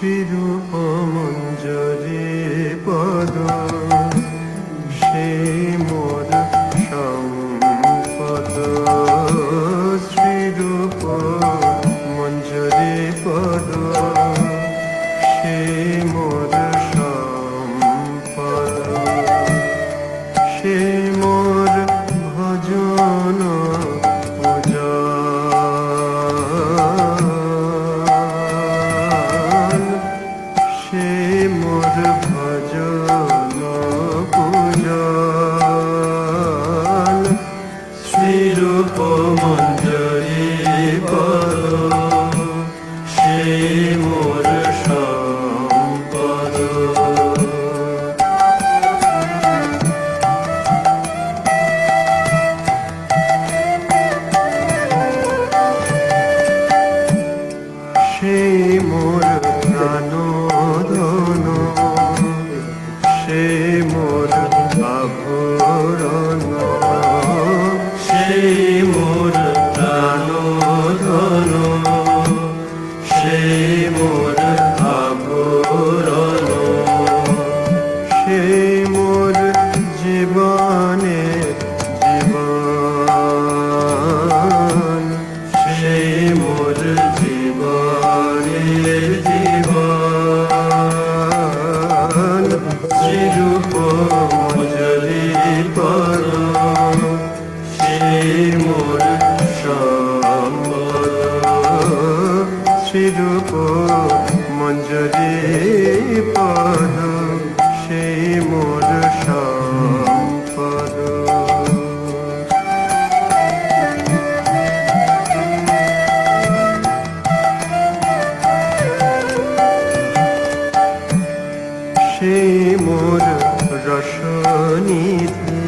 শ্রীরূপ মঞ্জরি পদ সেই মোর সম্পদ শ্রীরূপ মঞ্জরি পদ সেই মোর সম্পদ সেই মোর ভজন শ্রীরূপ মঞ্জরি পদ সেই মোর সম্পদ সেই মোর প্রাণধন সেই মোর আভরণ সেই মোর প্রাণধন সেই মোর আভরণ সেই মোর জীবনে জীবন সেই মোর জীবনে জীবন শ্রীরূপ মঞ্জরি পদ সেই মোর সম্পদ শ্রীরূপ মঞ্জরি পদ সেই মোর সম্পদ সেই মোর রসনিধি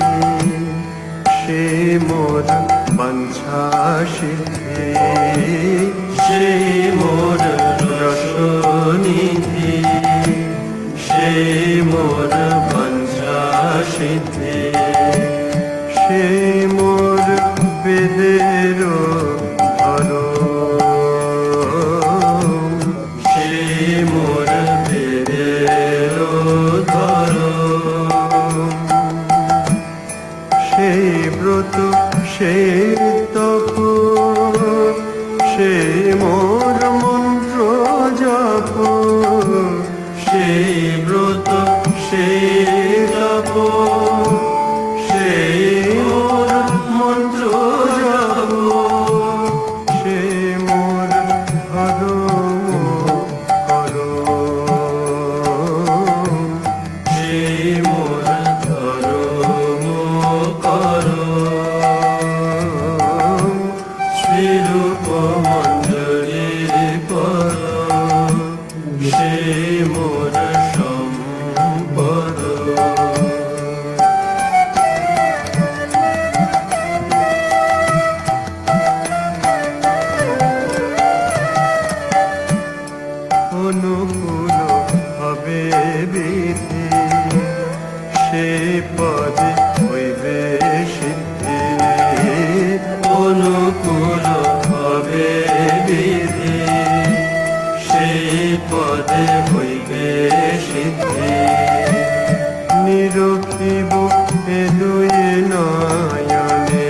সেই মোর বাঞ্ছা সিদ্ধি সেই মোর রসনিধি সেই মোর বাঞ্ছা সিদ্ধি সেই মোর বেদের ধরম সেই মোর বেদের ধরম সেই ব্রত সেই তপ সেই মোর মন্ত্র জপ সেই ব্রত সেই তপ সেই মোর মন্ত্র জপ সেই মোর ধর্ম করম সেই মোর ধর্ম করম শ্রীরূপ মঞ্জরি পদ সেই মোর সম্পদ অনুকূল হবে বিধি সেই পদে হইবে সিদ্ধি অনুকূল হবে বিধি সেই পদে হইবে সিদ্ধি নিরখিব এ দুই নয়নে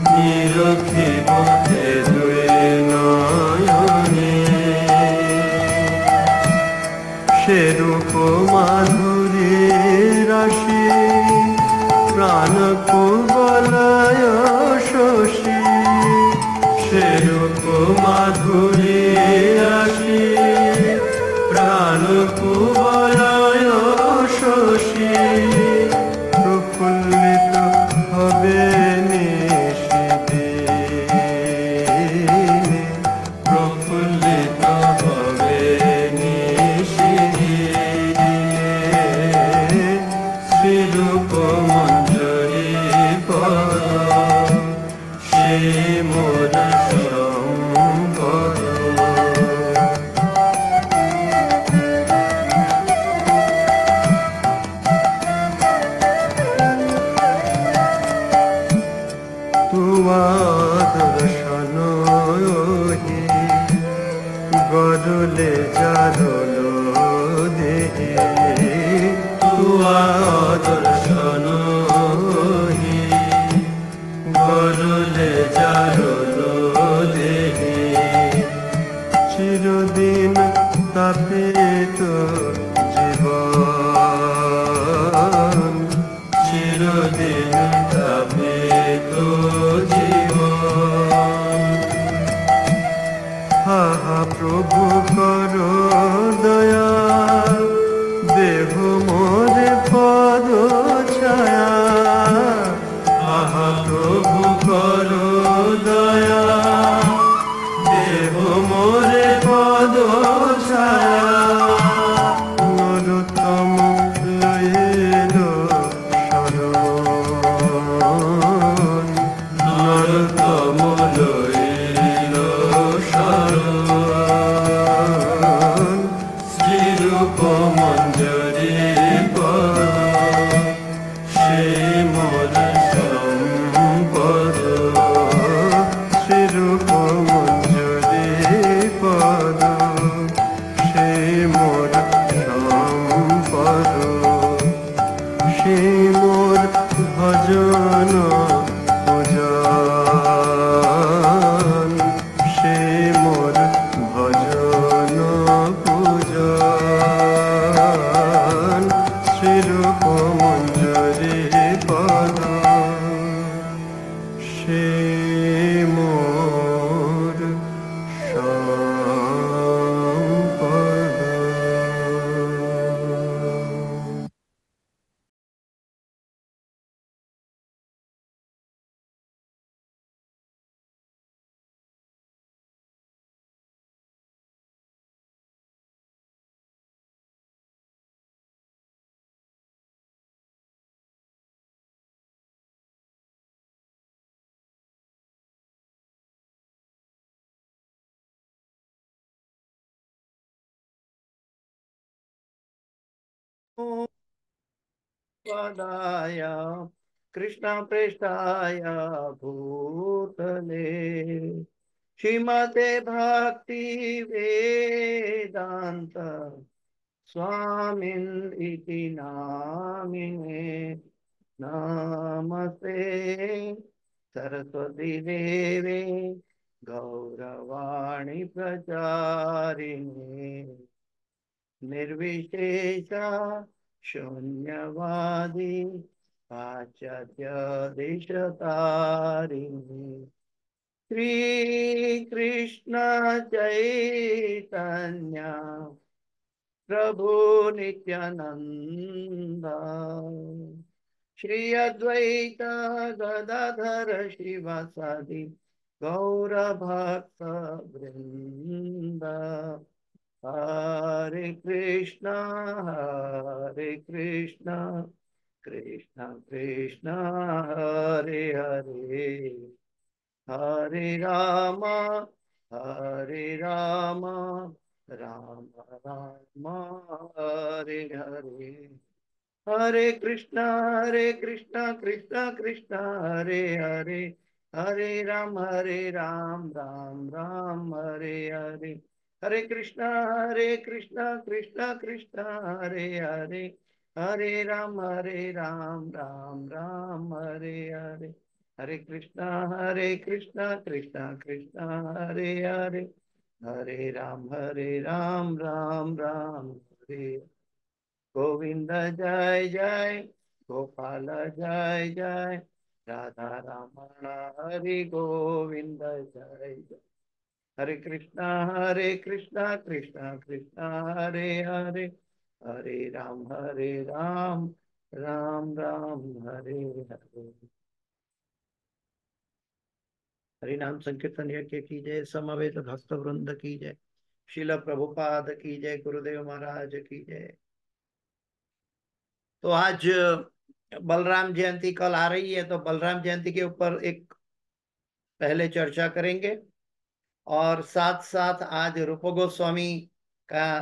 নিরখিব এ দুই নয়নে সেরূপ মাধুরী রাশি প্রাণ কুবলয় শশী সেরূপ মাধুরী রাশি প্রাণ কুবলয় শশী প্রফুল্লিত হবে নিশিদিনে প্রফুল্লিত হবে নিশিদিনে শ্রীরূপ মঞ্জরি পদ সেই মোর সম্পদ তুয়া দর্শন চিরদিন যাবে তো জীবন। হা হা প্রভু করো দয়া, দেহ মোরে পদ ছায়া। আহা প্রভু করো দয়া, দেহ মোরে পদ ছায়া। নরোত্তম লইল শরণ, নরোত্তম লইল শরণ। শ্রীরূপ মঞ্জরি পদ, সেই মোর সম্পদ। শ্রীরূপ মঞ্জরি পদ, সেই মোর সম্পদ। সেই মোর ভজন পূজন, সেই মোর ভজন পূজন। শ্রীরূপ মঞ্জরি পদ, সেই মোর সম্পদ। पदाय कृष्ण पृष्ठाय भूतले श्रीमते भक्ति वेदांत स्वामिन् इति नामिने नमस्ते सरस्वती देवे गौरवाणी प्रचारिणे निर्विशेष शून्यवादी पाश्चात्य देशतारिणी श्री कृष्ण चैतन्य प्रभु नित्यानंद श्री अद्वैत गदाधर शिवासादि गौर भक्त वृंद हरे कृष्णा कृष्ण कृष्ण हरे हरे हरे राम राम राम हरे हरे हरे कृष्णा कृष्णा कृष्णा हरे हरे हरे राम राम राम हरे हरे हरे कृष्णा कृष्णा कृष्णा हरे हरे हरे राम राम राम हरे हरे हरे कृष्णा कृष्णा कृष्णा हरे हरे हरे राम राम राम हरे गोविंद जय जय गोपाल जय जय राधा रमण हरि गोविंद जय जय हरे कृष्णा कृष्णा कृष्णा हरे हरे हरे राम राम राम हरे हरे हरि नाम संकीर्तन यज्ञ की जय समवेत भक्त वृंद की जय शिल प्रभुपाद की जय गुरुदेव महाराज की जय। तो आज बलराम जयंती कल आ रही है, तो बलराम जयंती के ऊपर एक पहले चर्चा करेंगे और साथ साथ आज रूप गोस्वामी का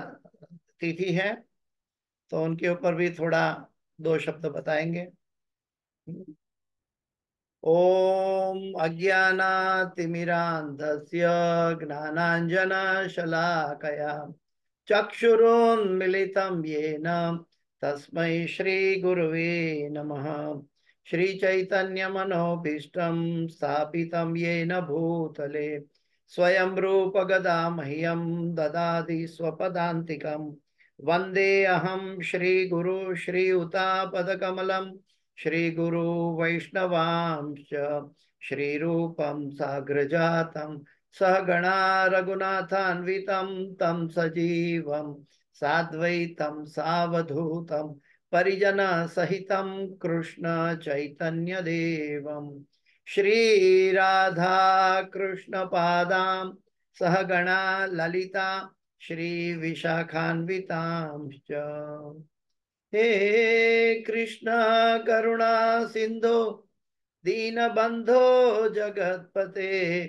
तिथि है, तो उनके ऊपर भी थोड़ा दो शब्द बताएंगे। ओम अज्ञानातिमिरान्धस्य ज्ञानाञ्जनशलाकया चक्षुरुन्मिलितं येन तस्मै श्रीगुरुवे नमः। श्रीचैतन्यमनोभीष्टं स्थापितं येन भूतले स्वयं रूप गदा मह्यं ददाति स्वपदान्तिकं वन्देऽहं श्रीगुरु श्रीयुतापदकमलं श्री गुरु वैष्णवांश्च श्रीरूपं साग्रजातं सहगणा रघुनाथान्वितं तं सजीवं साद्वैतं सावधूतं परिजन सहितं कृष्ण चैतन्य देवं श्री राधा कृष्ण पादां सहगणा ललिता श्री विशाखान्वितांश्च। हे कृष्ण करुणा सिंधु दीनबंधो जगतपते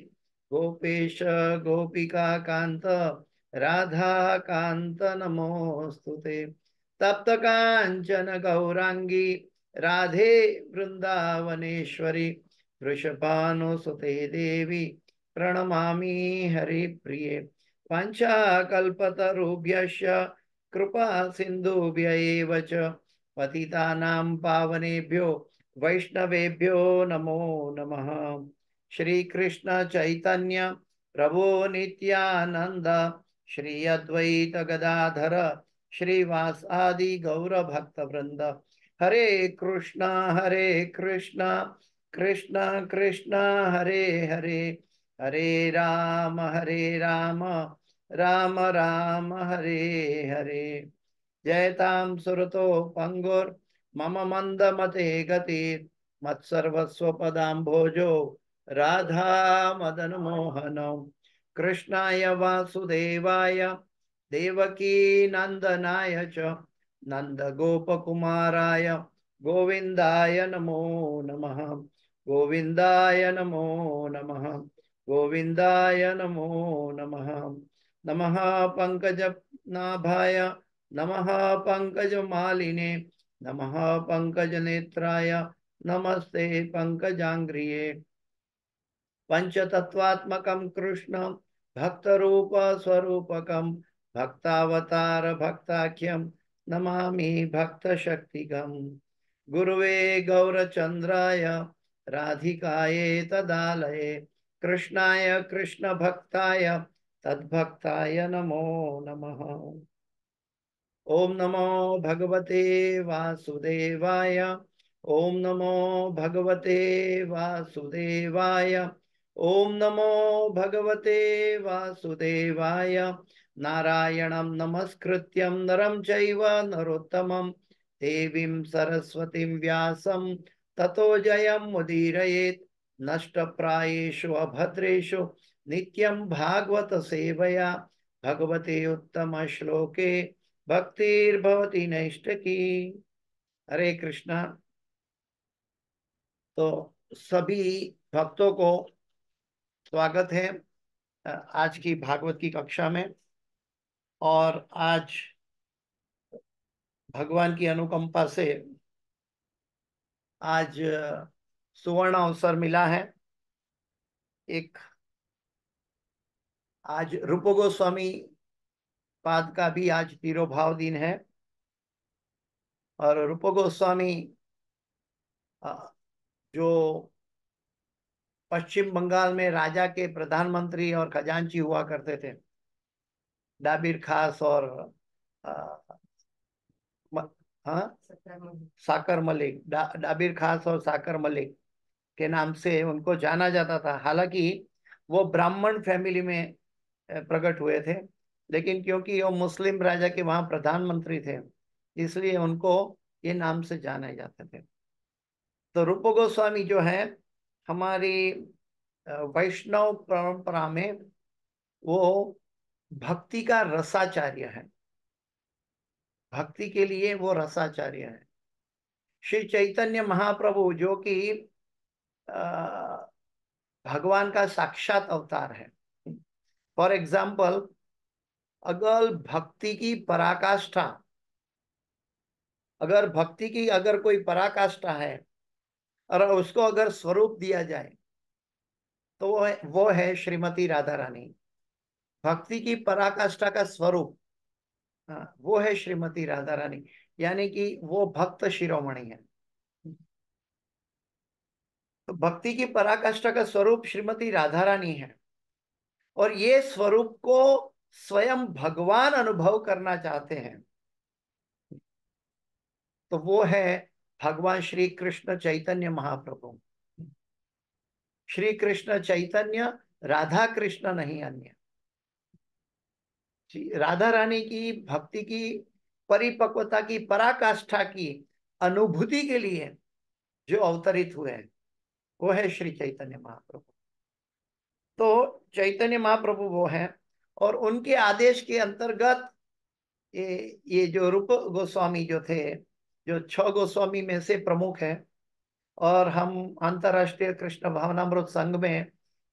गोपेश गोपिका कांत राधा कांत नमोस्तुते। तप्त कांचन गौरांगी राधे वृंदावनेश्वरी वृषभानुसुते देवी प्रणमामि हरिप्रिये। पंचाकल्पतरुभ्यश्च कृपा सिंधुभ्य एव च पतितानां पावनेभ्यो वैष्णवेभ्यो नमो नमः। श्री कृष्ण चैतन्य प्रभु नित्यानंद श्री अद्वैत गदाधर श्रीवासादि गौर भक्त वृंद हरे कृष्णा कृष्ण कृष्ण हरे हरे हरे राम राम राम हरे हरे। जयतां सुरतो पंगुर मम मंद मते गति मत्सर्वस्व पदाम्भोजो राधा मदन मोहन कृष्णाय वासुदेवाय देवकी नंदनाय च नंद गोपकुमाराय गोविंदाय नमो नमः गोविंदाय नमो नमः गोविंदाय नमो नमः। नमः पंकज नाभाय नमः पंकजमालिने नमः पंकजनेत्राय नमस्ते पंकजांग्रिये। पंचतत्वात्मकं कृष्ण भक्तरूप स्वरूपकं भक्तावतार भक्ताख्यं नमामि भक्तशक्तिगं गुरुवे गौरचंद्राय राधिकाये तदालये कृष्णाय कृष्ण भक्ताय तद्भक्ताय नमो नमः। ओम नमो भगवते वासुदेवाय ओम नमो भगवते वासुदेवाय ओम नमो भगवते वासुदेवाय। नारायणं नमस्कृत्यं नरं चैव नरोत्तमं देवीं सरस्वतीं व्यासं ततो जयमुदीरयेत्। नष्टप्रायेषु अभद्रेषु नित्यं भागवत सेवया भगवते उत्तम श्लोके भक्तिर्भवती नैष्ठकी। हरे कृष्णा। तो सभी भक्तों को स्वागत है आज की भागवत की कक्षा में। और आज भगवान की अनुकंपा से आज सुवर्ण अवसर मिला है। एक आज रूप गोस्वामी पाद का भी आज तिरोभाव दिन है। और रूप गोस्वामी जो पश्चिम बंगाल में राजा के प्रधानमंत्री और खजांची हुआ करते थे, डाबिर खास और अ, हाँ साकर मलिक, डाबिर खास और साकर मलिक के नाम से उनको जाना जाता था। हालांकि वो ब्राह्मण फैमिली में प्रकट हुए थे, लेकिन क्योंकि वो मुस्लिम राजा के वहां प्रधानमंत्री थे इसलिए उनको ये नाम से जाने जाते थे। तो रूप गोस्वामी जो है हमारी वैष्णव परंपरा में वो भक्ति का रसाचार्य है। भक्ति के लिए वो रसाचार्य है। श्री चैतन्य महाप्रभु जो कि भगवान का साक्षात अवतार है। फॉर एग्जाम्पल, अगर भक्ति की पराकाष्ठा, अगर भक्ति की अगर कोई पराकाष्ठा है और उसको अगर स्वरूप दिया जाए तो वो है श्रीमती राधा रानी। भक्ति की पराकाष्ठा का स्वरूप, हाँ, वो है श्रीमती राधा रानी, यानी कि वो भक्त शिरोमणि है। तो भक्ति की पराकाष्ठा का स्वरूप श्रीमती राधा रानी है। और ये स्वरूप को स्वयं भगवान अनुभव करना चाहते हैं तो वो है भगवान श्री कृष्ण चैतन्य महाप्रभु। श्री कृष्ण चैतन्य, राधा कृष्ण नहीं अन्य। राधा रानी की भक्ति की परिपक्वता की पराकाष्ठा की अनुभूति के लिए जो अवतरित हुए हैं वो है श्री चैतन्य महाप्रभु। तो चैतन्य महाप्रभु वो हैं, और उनके आदेश के अंतर्गत ये जो रूप गोस्वामी जो थे, जो 6 गोस्वामी में से प्रमुख हैं, और हम अंतरराष्ट्रीय कृष्ण भावनामृत संघ में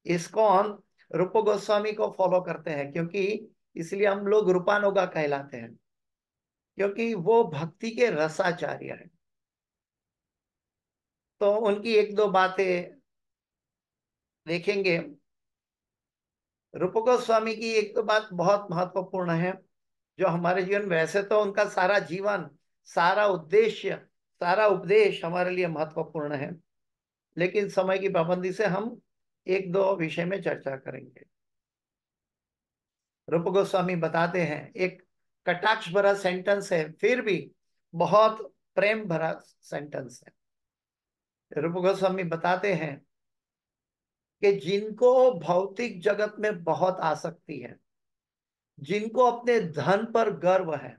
इस्कॉन रूप गोस्वामी को फॉलो करते हैं, क्योंकि इसलिए हम लोग रूपानुगा कहलाते हैं, क्योंकि वो भक्ति के रसाचार्य हैं। तो उनकी एक दो बातें देखेंगे। रूप गोस्वामी की एक तो बात बहुत महत्वपूर्ण है, जो हमारे जीवन, वैसे तो उनका सारा जीवन, सारा उद्देश्य, सारा उपदेश हमारे लिए महत्वपूर्ण है, लेकिन समय की पाबंदी से हम एक दो विषय में चर्चा करेंगे। रूप गोस्वामी बताते हैं, एक कटाक्ष भरा सेंटेंस है, फिर भी बहुत प्रेम भरा सेंटेंस है। रूप गोस्वामी बताते हैं कि जिनको भौतिक जगत में बहुत आसक्ति है, जिनको अपने धन पर गर्व है,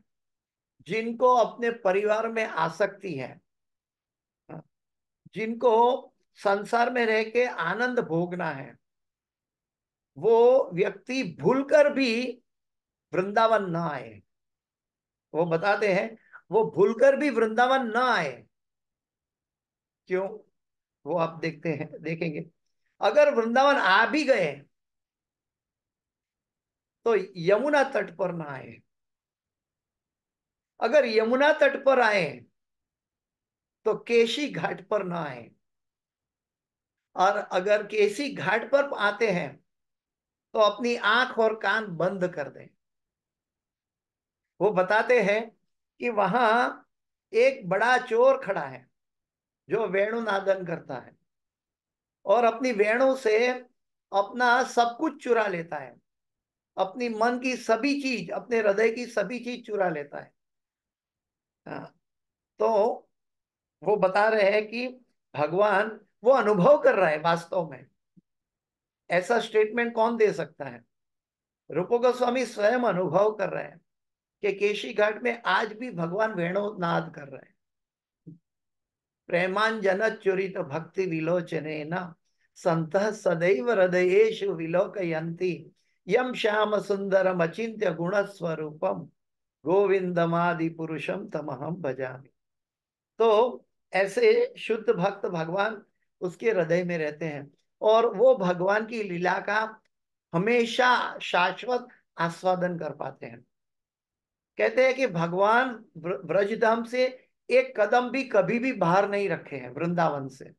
जिनको अपने परिवार में आसक्ति है, जिनको संसार में रह के आनंद भोगना है, वो व्यक्ति भूलकर भी वृंदावन न आए। वो बताते हैं वो भूलकर भी वृंदावन न आए। क्यों? वो आप देखेंगे। अगर वृंदावन आ भी गए तो यमुना तट पर ना आए। अगर यमुना तट पर आए तो केशी घाट पर ना आए, और अगर केसी घाट पर आते हैं तो अपनी आंख और कान बंद कर दें। वो बताते हैं कि वहां एक बड़ा चोर खड़ा है जो वेणुनादन करता है, और अपनी वेणु से अपना सब कुछ चुरा लेता है, अपनी मन की सभी चीज, अपने हृदय की सभी चीज चुरा लेता है। हाँ, तो वो बता रहे हैं कि भगवान वो अनुभव कर रहा है वास्तव में। ऐसा स्टेटमेंट कौन दे सकता है? रूप गोस्वामी स्वयं अनुभव कर रहे हैं कि केशी घाट में आज भी भगवान वेणुनाद कर रहे हैं। प्रेमांजन चुरित भक्ति विलोचने न संत सदैव हृदयेषु विलोकयन्ति यम श्याम सुंदरम अचिंत्य गुण स्वरूपम गोविंदमादि पुरुषम तमहम भजामि। तो ऐसे शुद्ध भक्त भगवान उसके हृदय में रहते हैं, और वो भगवान की लीला का हमेशा शाश्वत आस्वादन कर पाते हैं। कहते हैं कि भगवान ब्रजधाम से एक कदम भी कभी भी बाहर नहीं रखे हैं, वृंदावन से,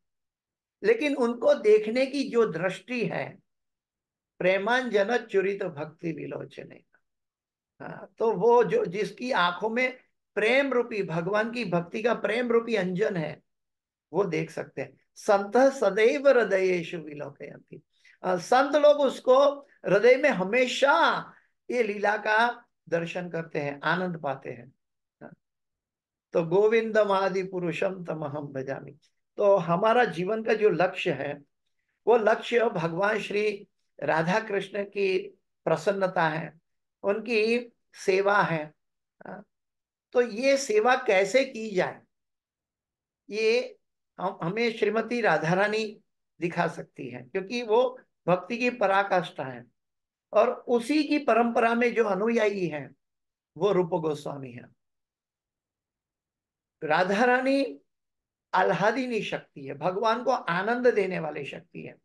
लेकिन उनको देखने की जो दृष्टि है, प्रेमांजन चुरित भक्ति विलोचने। हाँ, तो वो जो जिसकी आंखों में प्रेम रूपी, भगवान की भक्ति का प्रेम रूपी अंजन है, वो देख सकते हैं। संत सदैव हृदयेषु विलोकयन्ति। संत लोग उसको हृदय में हमेशा ये लीला का दर्शन करते हैं, आनंद पाते हैं। तो गोविंदम आदि पुरुषम तमहम भजामि। तो हमारा जीवन का जो लक्ष्य है, वो लक्ष्य भगवान श्री राधा कृष्ण की प्रसन्नता है, उनकी सेवा है। तो ये सेवा कैसे की जाए, ये हमें श्रीमती राधा रानी दिखा सकती है, क्योंकि वो भक्ति की पराकाष्ठा है, और उसी की परंपरा में जो अनुयायी हैं वो रूप गोस्वामी है। राधा रानी आह्लादिनी शक्ति है, भगवान को आनंद देने वाली शक्ति है।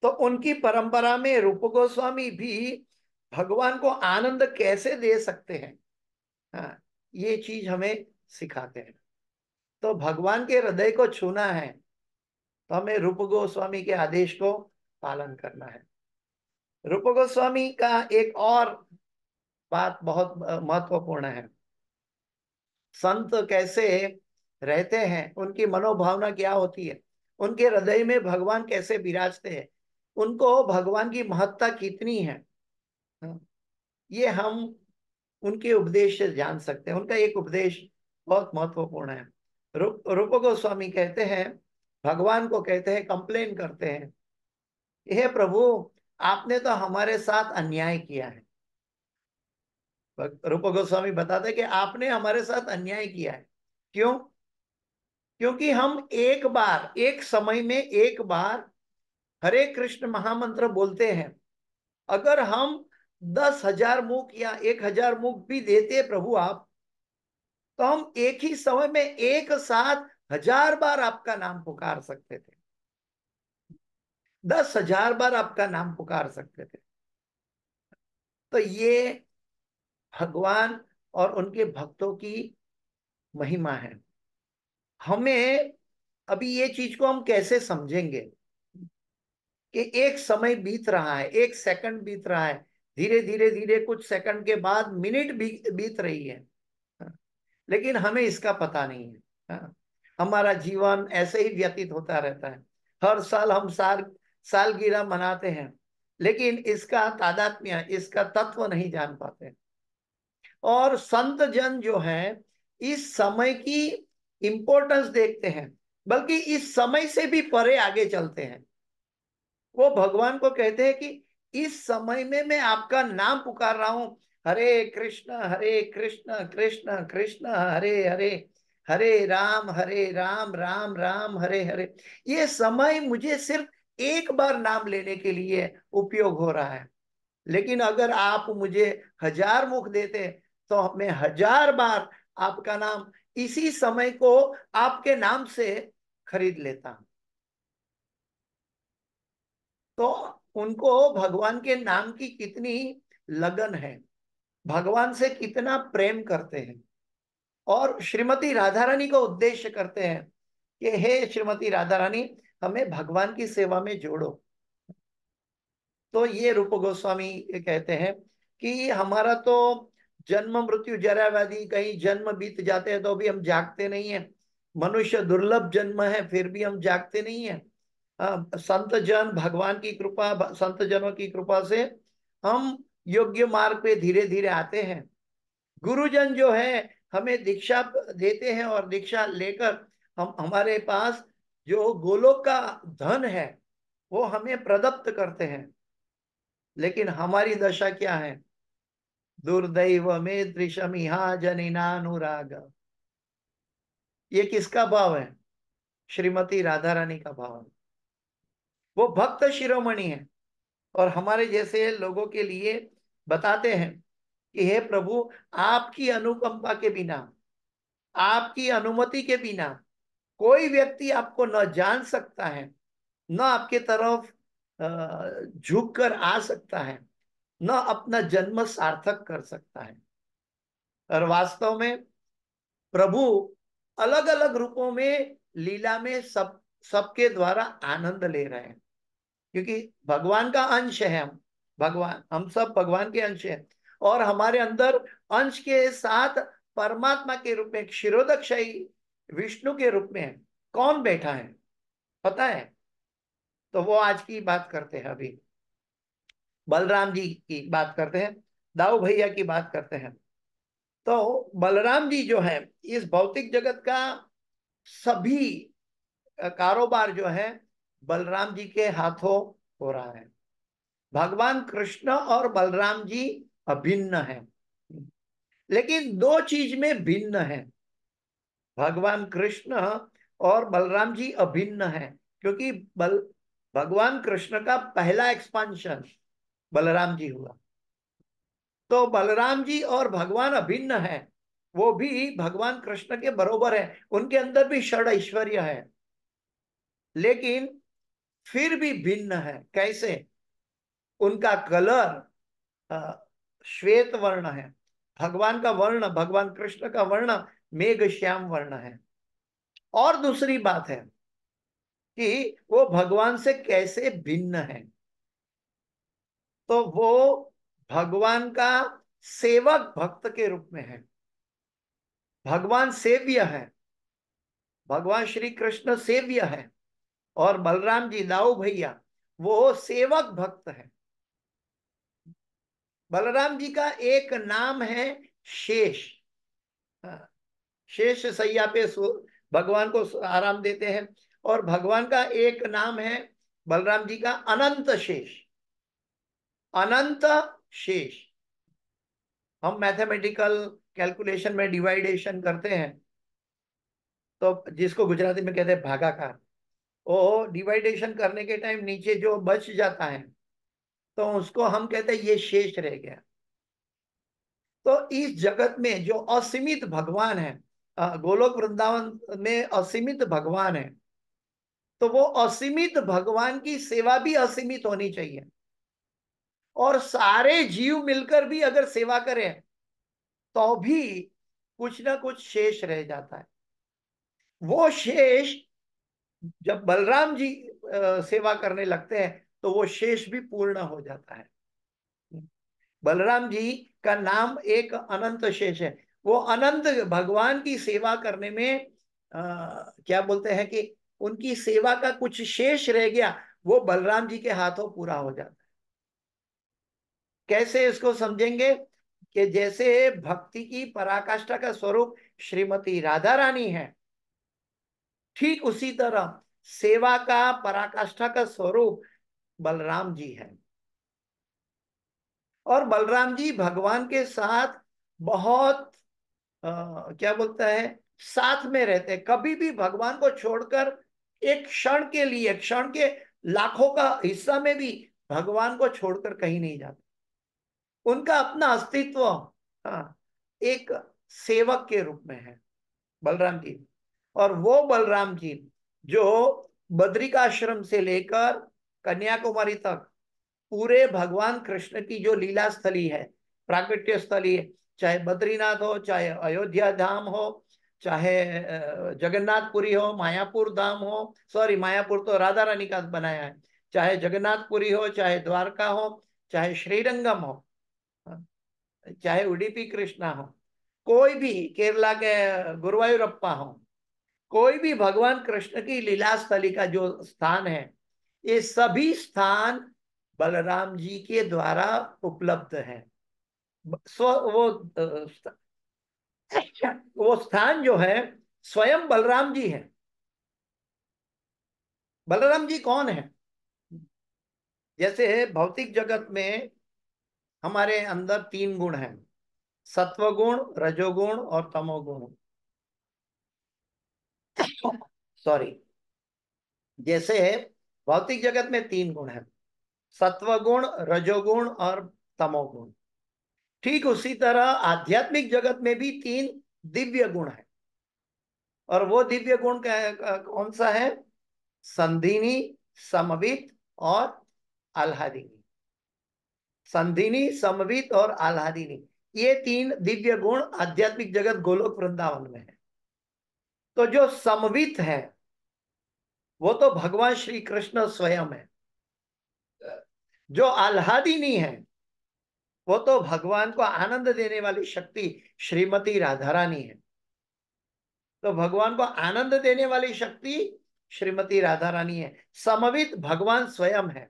तो उनकी परंपरा में रूप गोस्वामी भी भगवान को आनंद कैसे दे सकते हैं, हाँ, ये चीज हमें सिखाते हैं। तो भगवान के हृदय को छूना है तो हमें रूप गोस्वामी के आदेश को पालन करना है। रूप गोस्वामी का एक और बात बहुत महत्वपूर्ण है। संत कैसे रहते हैं, उनकी मनोभावना क्या होती है, उनके हृदय में भगवान कैसे विराजते हैं, उनको भगवान की महत्ता कितनी है, ये हम उनके उपदेश से जान सकते हैं। उनका एक उपदेश बहुत महत्वपूर्ण है। रूप गोस्वामी कहते हैं, भगवान को कहते हैं, कंप्लेन करते हैं, हे प्रभु, आपने तो हमारे साथ अन्याय किया है। रूप गोस्वामी बताते हैं कि आपने हमारे साथ अन्याय किया है। क्यों? क्योंकि हम एक बार, एक समय में एक बार हरे कृष्ण महामंत्र बोलते हैं। अगर हम 10,000 मुख या 1,000 मुख भी देते प्रभु आप, तो हम एक ही समय में एक साथ 1,000 बार आपका नाम पुकार सकते थे, 10,000 बार आपका नाम पुकार सकते थे। तो ये भगवान और उनके भक्तों की महिमा है। हमें अभी ये चीज को हम कैसे समझेंगे कि एक समय बीत रहा है, एक सेकंड बीत रहा है, धीरे धीरे धीरे कुछ सेकंड के बाद मिनट बीत रही है। लेकिन हमें इसका पता नहीं है। हाँ, हमारा जीवन ऐसे ही व्यतीत होता रहता है। हर साल हम सालगिरह मनाते हैं, लेकिन इसका तादात्म्य, इसका तत्व नहीं जान पाते। और संत जन जो है, इस समय की इंपॉर्टेंस देखते हैं, बल्कि इस समय से भी परे आगे चलते हैं। वो भगवान को कहते हैं कि इस समय में मैं आपका नाम पुकार रहा हूं, हरे कृष्ण कृष्ण कृष्ण हरे हरे, हरे राम राम राम हरे हरे। ये समय मुझे सिर्फ एक बार नाम लेने के लिए उपयोग हो रहा है। लेकिन अगर आप मुझे 1,000 मुख देते, तो मैं 1,000 बार आपका नाम, इसी समय को आपके नाम से खरीद लेता। तो उनको भगवान के नाम की कितनी लगन है, भगवान से कितना प्रेम करते हैं। और श्रीमती राधा रानी का उद्देश्य करते हैं कि हे श्रीमती राधा रानी, हमें भगवान की सेवा में जोड़ो। तो ये रूप गोस्वामी कहते हैं कि हमारा तो जन्म मृत्यु जरा व्याधि, कहीं जन्म बीत जाते हैं तो भी हम जागते नहीं है। मनुष्य दुर्लभ जन्म है, फिर भी हम जागते नहीं है। संत जन, भगवान की कृपा, संत जनों की कृपा से हम योग्य मार्ग पे धीरे धीरे आते हैं। गुरुजन जो है हमें दीक्षा देते हैं, और दीक्षा लेकर हम, हमारे पास जो गोलोक का धन है वो हमें प्रदत्त करते हैं। लेकिन हमारी दशा क्या है? दुर्दैव में दृशमिहा जनिनानुराग। ये किसका भाव है? श्रीमती राधा रानी का भाव है। वो भक्त शिरोमणि है, और हमारे जैसे लोगों के लिए बताते हैं कि हे प्रभु, आपकी अनुकंपा के बिना, आपकी अनुमति के बिना कोई व्यक्ति आपको न जान सकता है, न आपके तरफ झुक कर आ सकता है, न अपना जन्म सार्थक कर सकता है। और वास्तव में प्रभु अलग अलग रूपों में लीला में सबके द्वारा आनंद ले रहे हैं, क्योंकि भगवान का अंश है हम। भगवान, हम सब भगवान के अंश हैं। और हमारे अंदर अंश के साथ परमात्मा के रूप में, क्षीरोदक्षयी विष्णु के रूप में कौन बैठा है पता है? तो वो आज की बात करते हैं। अभी बलराम जी की बात करते हैं, दाऊ भैया की बात करते हैं। तो बलराम जी जो है, इस भौतिक जगत का सभी कारोबार जो है बलराम जी के हाथों हो रहा है। भगवान कृष्ण और बलराम जी अभिन्न है, लेकिन दो चीज में भिन्न है। भगवान कृष्ण और बलराम जी अभिन्न है, क्योंकि भगवान कृष्ण का पहला एक्सपांशन बलराम जी हुआ। तो बलराम जी और भगवान अभिन्न है। वो भी भगवान कृष्ण के बरोबर है, उनके अंदर भी षड ऐश्वर्य है, लेकिन फिर भी भिन्न है। कैसे? उनका कलर श्वेत वर्ण है, भगवान का वर्ण, भगवान कृष्ण का वर्ण मेघ श्याम वर्ण है। और दूसरी बात है कि वो भगवान से कैसे भिन्न है। तो वो भगवान का सेवक भक्त के रूप में है। भगवान सेव्य है, भगवान श्री कृष्ण सेव्य है, और बलराम जी, दाऊ भैया, वो सेवक भक्त है। बलराम जी का एक नाम है शेष। हाँ, शेष सैया पे भगवान को आराम देते हैं। और भगवान का एक नाम है बलराम जी का अनंत शेष। अनंत शेष, हम मैथमेटिकल कैलकुलेशन में डिवाइडेशन करते हैं तो जिसको गुजराती में कहते हैं भागाकार, वो डिवाइडेशन करने के टाइम नीचे जो बच जाता है तो उसको हम कहते हैं ये शेष रह गया। तो इस जगत में जो असीमित भगवान है, गोलोक वृंदावन में असीमित भगवान है, तो वो असीमित भगवान की सेवा भी असीमित होनी चाहिए। और सारे जीव मिलकर भी अगर सेवा करें तो भी कुछ ना कुछ शेष रह जाता है। वो शेष जब बलराम जी सेवा करने लगते हैं तो वो शेष भी पूर्ण हो जाता है। बलराम जी का नाम एक अनंत शेष है। वो अनंत भगवान की सेवा करने में क्या बोलते हैं कि उनकी सेवा का कुछ शेष रह गया, वो बलराम जी के हाथों पूरा हो जाता है। कैसे इसको समझेंगे कि जैसे भक्ति की पराकाष्ठा का स्वरूप श्रीमती राधा रानी है, ठीक उसी तरह सेवा का पराकाष्ठा का स्वरूप बलराम जी है। और बलराम जी भगवान के साथ बहुत क्या बोलता है, साथ में रहते हैं। कभी भी भगवान को छोड़कर एक क्षण के लिए, क्षण के लाखों का हिस्सा में भी भगवान को छोड़कर कहीं नहीं जाते। उनका अपना अस्तित्व, हाँ, एक सेवक के रूप में है बलराम जी। और वो बलराम जी जो बद्रिकाश्रम से लेकर कन्याकुमारी तक पूरे भगवान कृष्ण की जो लीला स्थली है, प्राकट्य स्थली है, चाहे बद्रीनाथ हो, चाहे अयोध्या धाम हो, चाहे जगन्नाथपुरी हो, मायापुर धाम हो, सॉरी मायापुर तो राधा रानी का बनाया है, चाहे जगन्नाथपुरी हो, चाहे द्वारका हो, चाहे श्रीरंगम हो, चाहे उडुपी कृष्णा हो, कोई भी केरला के गुरुवायूरप्पा हो, कोई भी भगवान कृष्ण की लीला स्थली का जो स्थान है, ये सभी स्थान बलराम जी के द्वारा उपलब्ध है। स्व वो स्थान जो है स्वयं बलराम जी है। बलराम जी कौन है? जैसे भौतिक जगत में हमारे अंदर तीन गुण हैं, सत्वगुण, रजोगुण और तमोगुण। सॉरी, जैसे भौतिक जगत में तीन गुण हैं, सत्वगुण, रजोगुण और तमोगुण। ठीक उसी तरह आध्यात्मिक जगत में भी तीन दिव्य गुण है। और वो दिव्य गुण कौन सा है? संधिनी, समवित और आह्लादिनी। संधिनी, समवित और आह्लादिनी, ये तीन दिव्य गुण आध्यात्मिक जगत गोलोक वृंदावन में है। तो जो समवित है वो तो भगवान श्री कृष्ण स्वयं है। जो आह्लादिनी है वो तो भगवान को आनंद देने वाली शक्ति श्रीमती राधा रानी है। तो भगवान को आनंद देने वाली शक्ति श्रीमती राधा रानी है। समवित भगवान स्वयं है।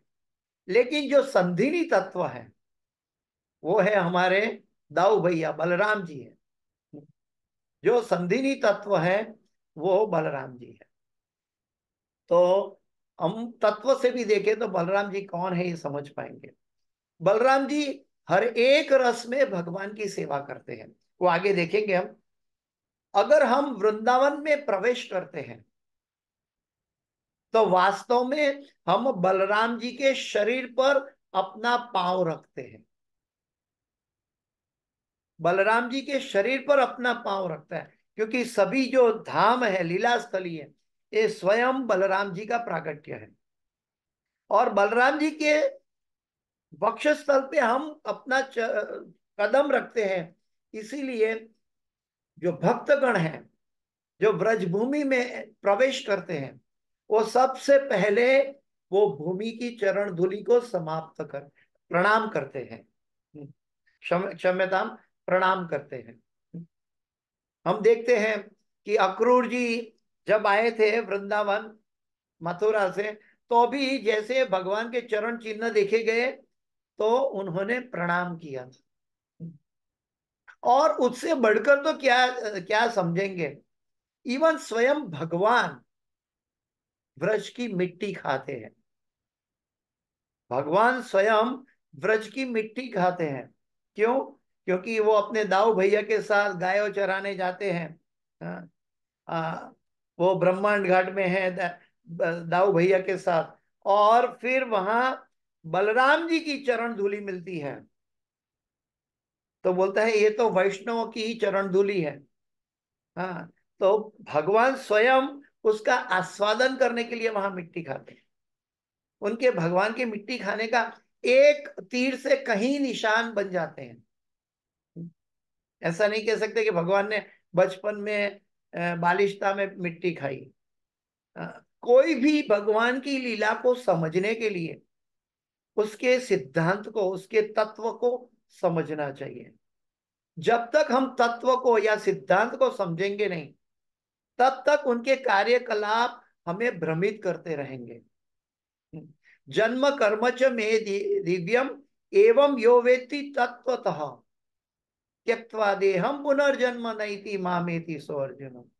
लेकिन जो संधिनी तत्व है वो है हमारे दाऊ भैया बलराम जी है। जो संधिनी तत्व है वो बलराम जी है। तो हम तत्व से भी देखें तो बलराम जी कौन है ये समझ पाएंगे। बलराम जी हर एक रस में भगवान की सेवा करते हैं, वो आगे देखेंगे हम। अगर हम वृंदावन में प्रवेश करते हैं तो वास्तव में हम बलराम जी के शरीर पर अपना पांव रखते हैं। बलराम जी के शरीर पर अपना पांव रखता है, क्योंकि सभी जो धाम है, लीला स्थली है, ये स्वयं बलराम जी का प्राकट्य है। और बलराम जी के वक्षस्थल पे हम अपना कदम रखते हैं। इसीलिए जो भक्तगण हैं जो ब्रजभूमि में प्रवेश करते हैं वो सबसे पहले वो भूमि की चरण धूलि को समाप्त कर प्रणाम करते हैं, क्षम्यतां, प्रणाम करते हैं। हम देखते हैं कि अक्रूर जी जब आए थे वृंदावन मथुरा से, तो भी जैसे भगवान के चरण चिन्ह देखे गए तो उन्होंने प्रणाम किया। और उससे बढ़कर तो क्या क्या समझेंगे। इवन स्वयं भगवान ब्रज की मिट्टी खाते हैं। भगवान स्वयं ब्रज की मिट्टी खाते हैं। क्यों? क्योंकि वो अपने दाऊ भैया के साथ गायों चराने जाते हैं। हाँ, वो ब्रह्मांड घाट में है दाऊ भैया के साथ। और फिर वहां बलराम जी की चरण धूलि मिलती है, तो बोलता है ये तो वैष्णव की ही चरण धूलि है। हाँ, तो भगवान स्वयं उसका आस्वादन करने के लिए वहां मिट्टी खाते हैं। उनके भगवान की मिट्टी खाने का एक तीर से कहीं निशान बन जाते हैं। ऐसा नहीं कह सकते कि भगवान ने बचपन में बालिशता में मिट्टी खाई। अ, कोई भी भगवान की लीला को समझने के लिए उसके सिद्धांत को, उसके तत्व को समझना चाहिए। जब तक हम तत्व को या सिद्धांत को समझेंगे नहीं, तब तक उनके कार्यकलाप हमें भ्रमित करते रहेंगे। जन्म कर्म च मे दिव्यम एवं यो वेत्ति तत्वतः त्यक्त्वा देहम पुनर्जन्म नैति मामेति सो अर्जुन।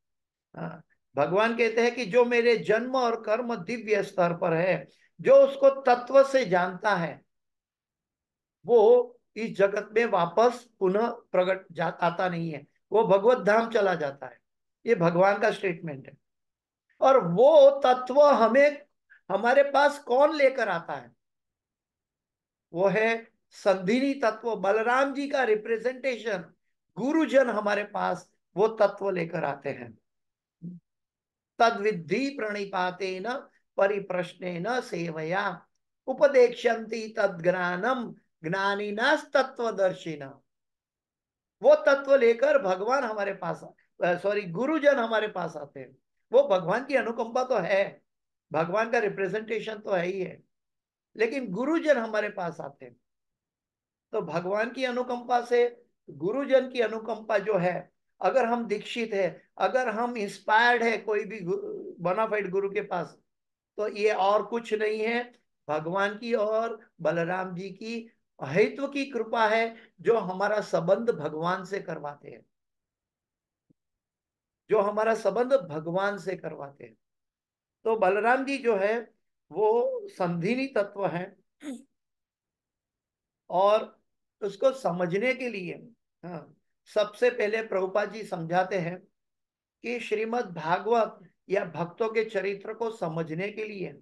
हाँ, भगवान कहते हैं कि जो मेरे जन्म और कर्म दिव्य स्तर पर है, जो उसको तत्व से जानता है, वो इस जगत में वापस पुनः प्रकट जा आता नहीं है, वो भगवत धाम चला जाता है। ये भगवान का स्टेटमेंट है। और वो तत्व हमें, हमारे पास कौन लेकर आता है? वो है संधिनी तत्व, बलराम जी का रिप्रेजेंटेशन। गुरुजन हमारे पास वो तत्व लेकर आते हैं। तद्विद्धि प्रणिपातेन परिप्रश्नेन सेवया उपदेक्ष्यन्ति तद्ज्ञानम ज्ञानिनास्तत्वदर्शिना। वो तत्व लेकर भगवान हमारे पास, सॉरी, गुरुजन हमारे पास आते हैं। वो भगवान की अनुकंपा तो है, भगवान का रिप्रेजेंटेशन तो है ही है, लेकिन गुरुजन हमारे पास आते हैं। तो भगवान की अनुकंपा से गुरुजन की अनुकंपा जो है, अगर हम दीक्षित है, अगर हम इंस्पायर्ड है कोई भी बोनाफाइड गुरु के पास, तो ये और कुछ नहीं है, भगवान की और बलराम जी की अहित्व की कृपा है, जो हमारा संबंध भगवान से करवाते हैं, जो हमारा संबंध भगवान से करवाते हैं। तो बलराम जी जो है वो संधिनी तत्व है। और उसको समझने के लिए, हाँ, सबसे पहले प्रभुपाद जी समझाते हैं कि श्रीमद् भागवत या भक्तों के चरित्र को समझने के लिए,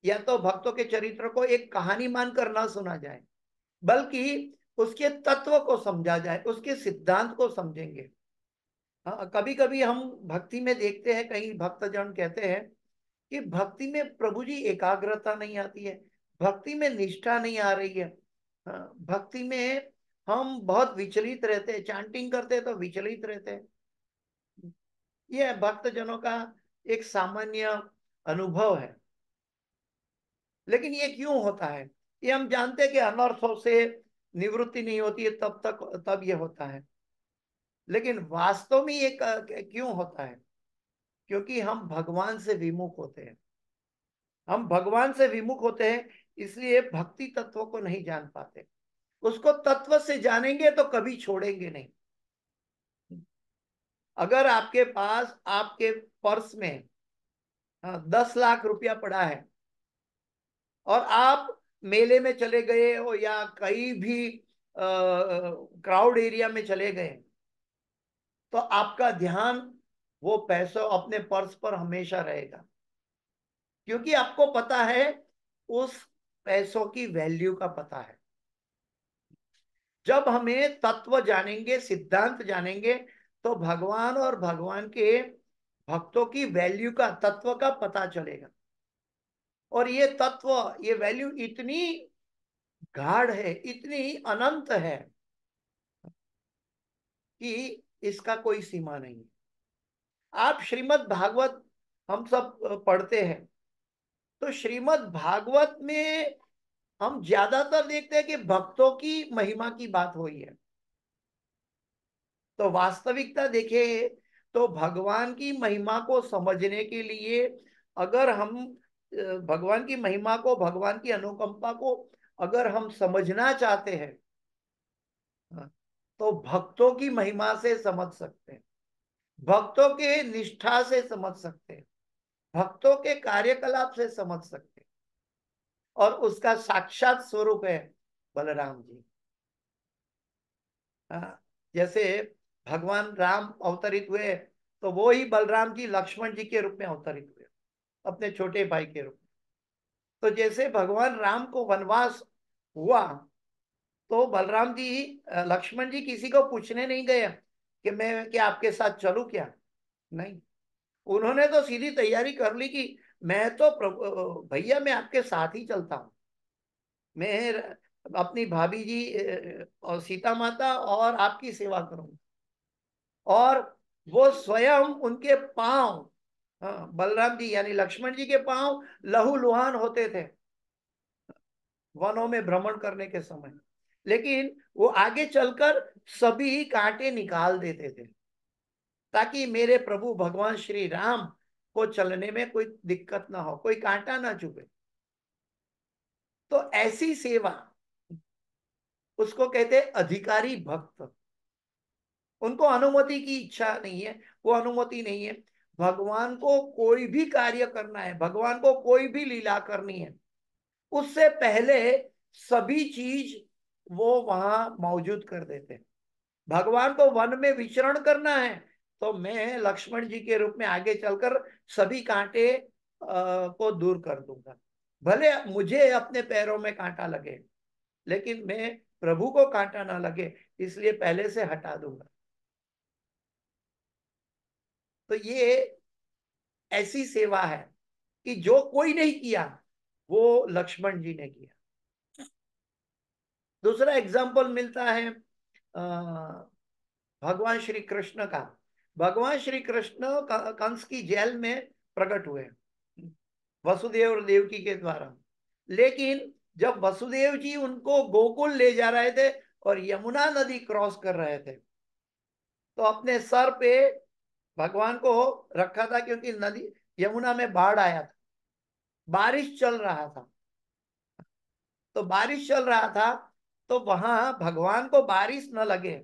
या तो भक्तों के चरित्र को एक कहानी मानकर ना सुना जाए, बल्कि उसके तत्व को समझा जाए, उसके सिद्धांत को समझेंगे। हाँ, कभी कभी हम भक्ति में देखते हैं, कई भक्तजन कहते हैं कि भक्ति में प्रभु जी एकाग्रता नहीं आती है, भक्ति में निष्ठा नहीं आ रही है। हाँ, भक्ति में हम बहुत विचलित रहते हैं, चैंटिंग करते हैं तो विचलित रहते हैं। ये भक्तजनों का एक सामान्य अनुभव है। लेकिन ये क्यों होता है? ये हम जानते हैं कि अनर्थों से निवृत्ति नहीं होती है, तब तक तब ये होता है। लेकिन वास्तव में ये क्यों होता है? क्योंकि हम भगवान से विमुख होते हैं। हम भगवान से विमुख होते हैं, इसलिए भक्ति तत्व को नहीं जान पाते। उसको तत्व से जानेंगे तो कभी छोड़ेंगे नहीं। अगर आपके पास, आपके पर्स में 10 लाख रुपया पड़ा है, और आप मेले में चले गए हो या कहीं भी क्राउड एरिया में चले गए, तो आपका ध्यान वो पैसों, अपने पर्स पर हमेशा रहेगा, क्योंकि आपको पता है, उस पैसों की वैल्यू का पता है। जब हमें तत्व जानेंगे, सिद्धांत जानेंगे, तो भगवान और भगवान के भक्तों की वैल्यू का, तत्व का पता चलेगा। और ये तत्व, ये वैल्यू इतनी गाढ़ है, इतनी अनंत है कि इसका कोई सीमा नहीं है। आप श्रीमद् भागवत हम सब पढ़ते हैं, तो श्रीमद् भागवत में हम ज्यादातर देखते हैं कि भक्तों की महिमा की बात हुई है। तो वास्तविकता देखें तो भगवान की महिमा को समझने के लिए, अगर हम भगवान की महिमा को, भगवान की अनुकंपा को अगर हम समझना चाहते हैं, हाँ, तो भक्तों की महिमा से समझ सकते हैं। भक्तों के निष्ठा से समझ सकते हैं, भक्तों के कार्यकलाप से समझ सकते हैं, और उसका साक्षात स्वरूप है बलराम जी। हाँ, जैसे भगवान राम अवतरित हुए तो वो ही बलराम जी लक्ष्मण जी के रूप में अवतरित हुए, अपने छोटे भाई के रूप में। तो जैसे भगवान राम को वनवास हुआ तो बलराम जी, लक्ष्मण जी किसी को पूछने नहीं गए कि मैं क्या आपके साथ चलूं क्या। नहीं, उन्होंने तो सीधी तैयारी कर ली कि मैं तो प्रभु भैया मैं आपके साथ ही चलता हूँ। मैं अपनी भाभी जी और सीता माता और आपकी सेवा करूंगा। और वो स्वयं उनके पांव, हाँ, बलराम जी यानी लक्ष्मण जी के पांव लहूलुहान होते थे वनों में भ्रमण करने के समय, लेकिन वो आगे चलकर सभी कांटे निकाल देते थे ताकि मेरे प्रभु भगवान श्री राम को चलने में कोई दिक्कत ना हो, कोई कांटा ना चुभे। तो ऐसी सेवा, उसको कहते हैं अधिकारी भक्त। उनको अनुमति की इच्छा नहीं है, वो अनुमति नहीं है। भगवान को कोई भी कार्य करना है, भगवान को कोई भी लीला करनी है, उससे पहले सभी चीज वो वहां मौजूद कर देते हैं। भगवान को वन में विचरण करना है तो मैं लक्ष्मण जी के रूप में आगे चलकर सभी कांटे को दूर कर दूंगा। भले मुझे अपने पैरों में कांटा लगे, लेकिन मैं प्रभु को कांटा ना लगे इसलिए पहले से हटा दूंगा। तो ये ऐसी सेवा है कि जो कोई नहीं किया वो लक्ष्मण जी ने किया। दूसरा एग्जाम्पल मिलता है भगवान श्री कृष्ण का। भगवान श्री कृष्ण कंस की जेल में प्रकट हुए वसुदेव और देवकी के द्वारा। लेकिन जब वसुदेव जी उनको गोकुल ले जा रहे थे और यमुना नदी क्रॉस कर रहे थे तो अपने सर पे भगवान को रखा था, क्योंकि नदी यमुना में बाढ़ आया था, बारिश चल रहा था। तो बारिश चल रहा था तो वहां भगवान को बारिश न लगे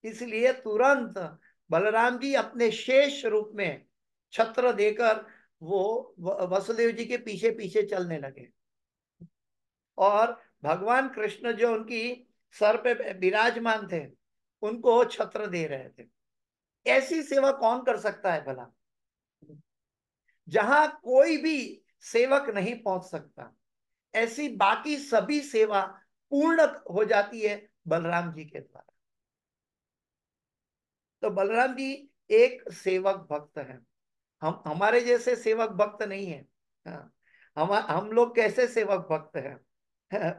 इसलिए तुरंत बलराम जी अपने शेष रूप में छत्र देकर वो वसुदेव जी के पीछे पीछे चलने लगे। और भगवान कृष्ण जो उनकी सर पे विराजमान थे उनको छत्र दे रहे थे। ऐसी सेवा कौन कर सकता है भला, जहां कोई भी सेवक नहीं पहुंच सकता। ऐसी बाकी सभी सेवा पूर्ण हो जाती है बलराम जी के द्वारा। तो बलराम जी एक सेवक भक्त है। हम हमारे जैसे सेवक भक्त नहीं है। हाँ, हम लोग कैसे सेवक भक्त हैं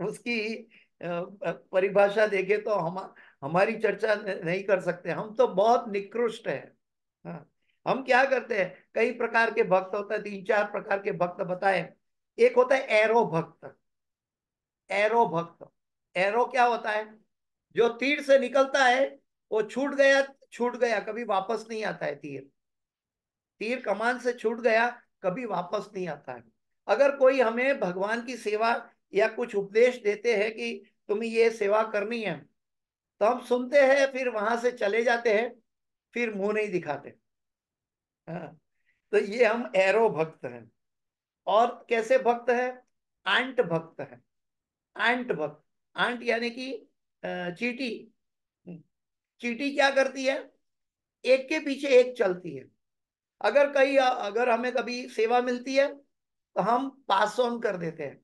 उसकी परिभाषा देखे तो हम हमारी चर्चा नहीं कर सकते। हम तो बहुत निकृष्ट है। हाँ, हम क्या करते हैं, कई प्रकार के भक्त होते हैं, 3-4 प्रकार के भक्त बताए। एक होता है एरो भक्त। एरो भक्त, एरो क्या होता है, जो तीर से निकलता है वो छूट गया, छूट गया, कभी वापस नहीं आता है। तीर तीर कमान से छूट गया, कभी वापस नहीं आता है। अगर कोई हमें भगवान की सेवा या कुछ उपदेश देते हैं कि तुम्हें ये सेवा करनी है तो हम सुनते हैं, फिर वहां से चले जाते हैं, फिर मुंह नहीं दिखाते। हाँ, तो ये हम एरो भक्त हैं। और कैसे भक्त है, आंट भक्त है। आंट भक्त, आंट यानी कि चींटी। चींटी क्या करती है, एक के पीछे एक चलती है। अगर हमें कभी सेवा मिलती है तो हम पास ऑन कर देते हैं,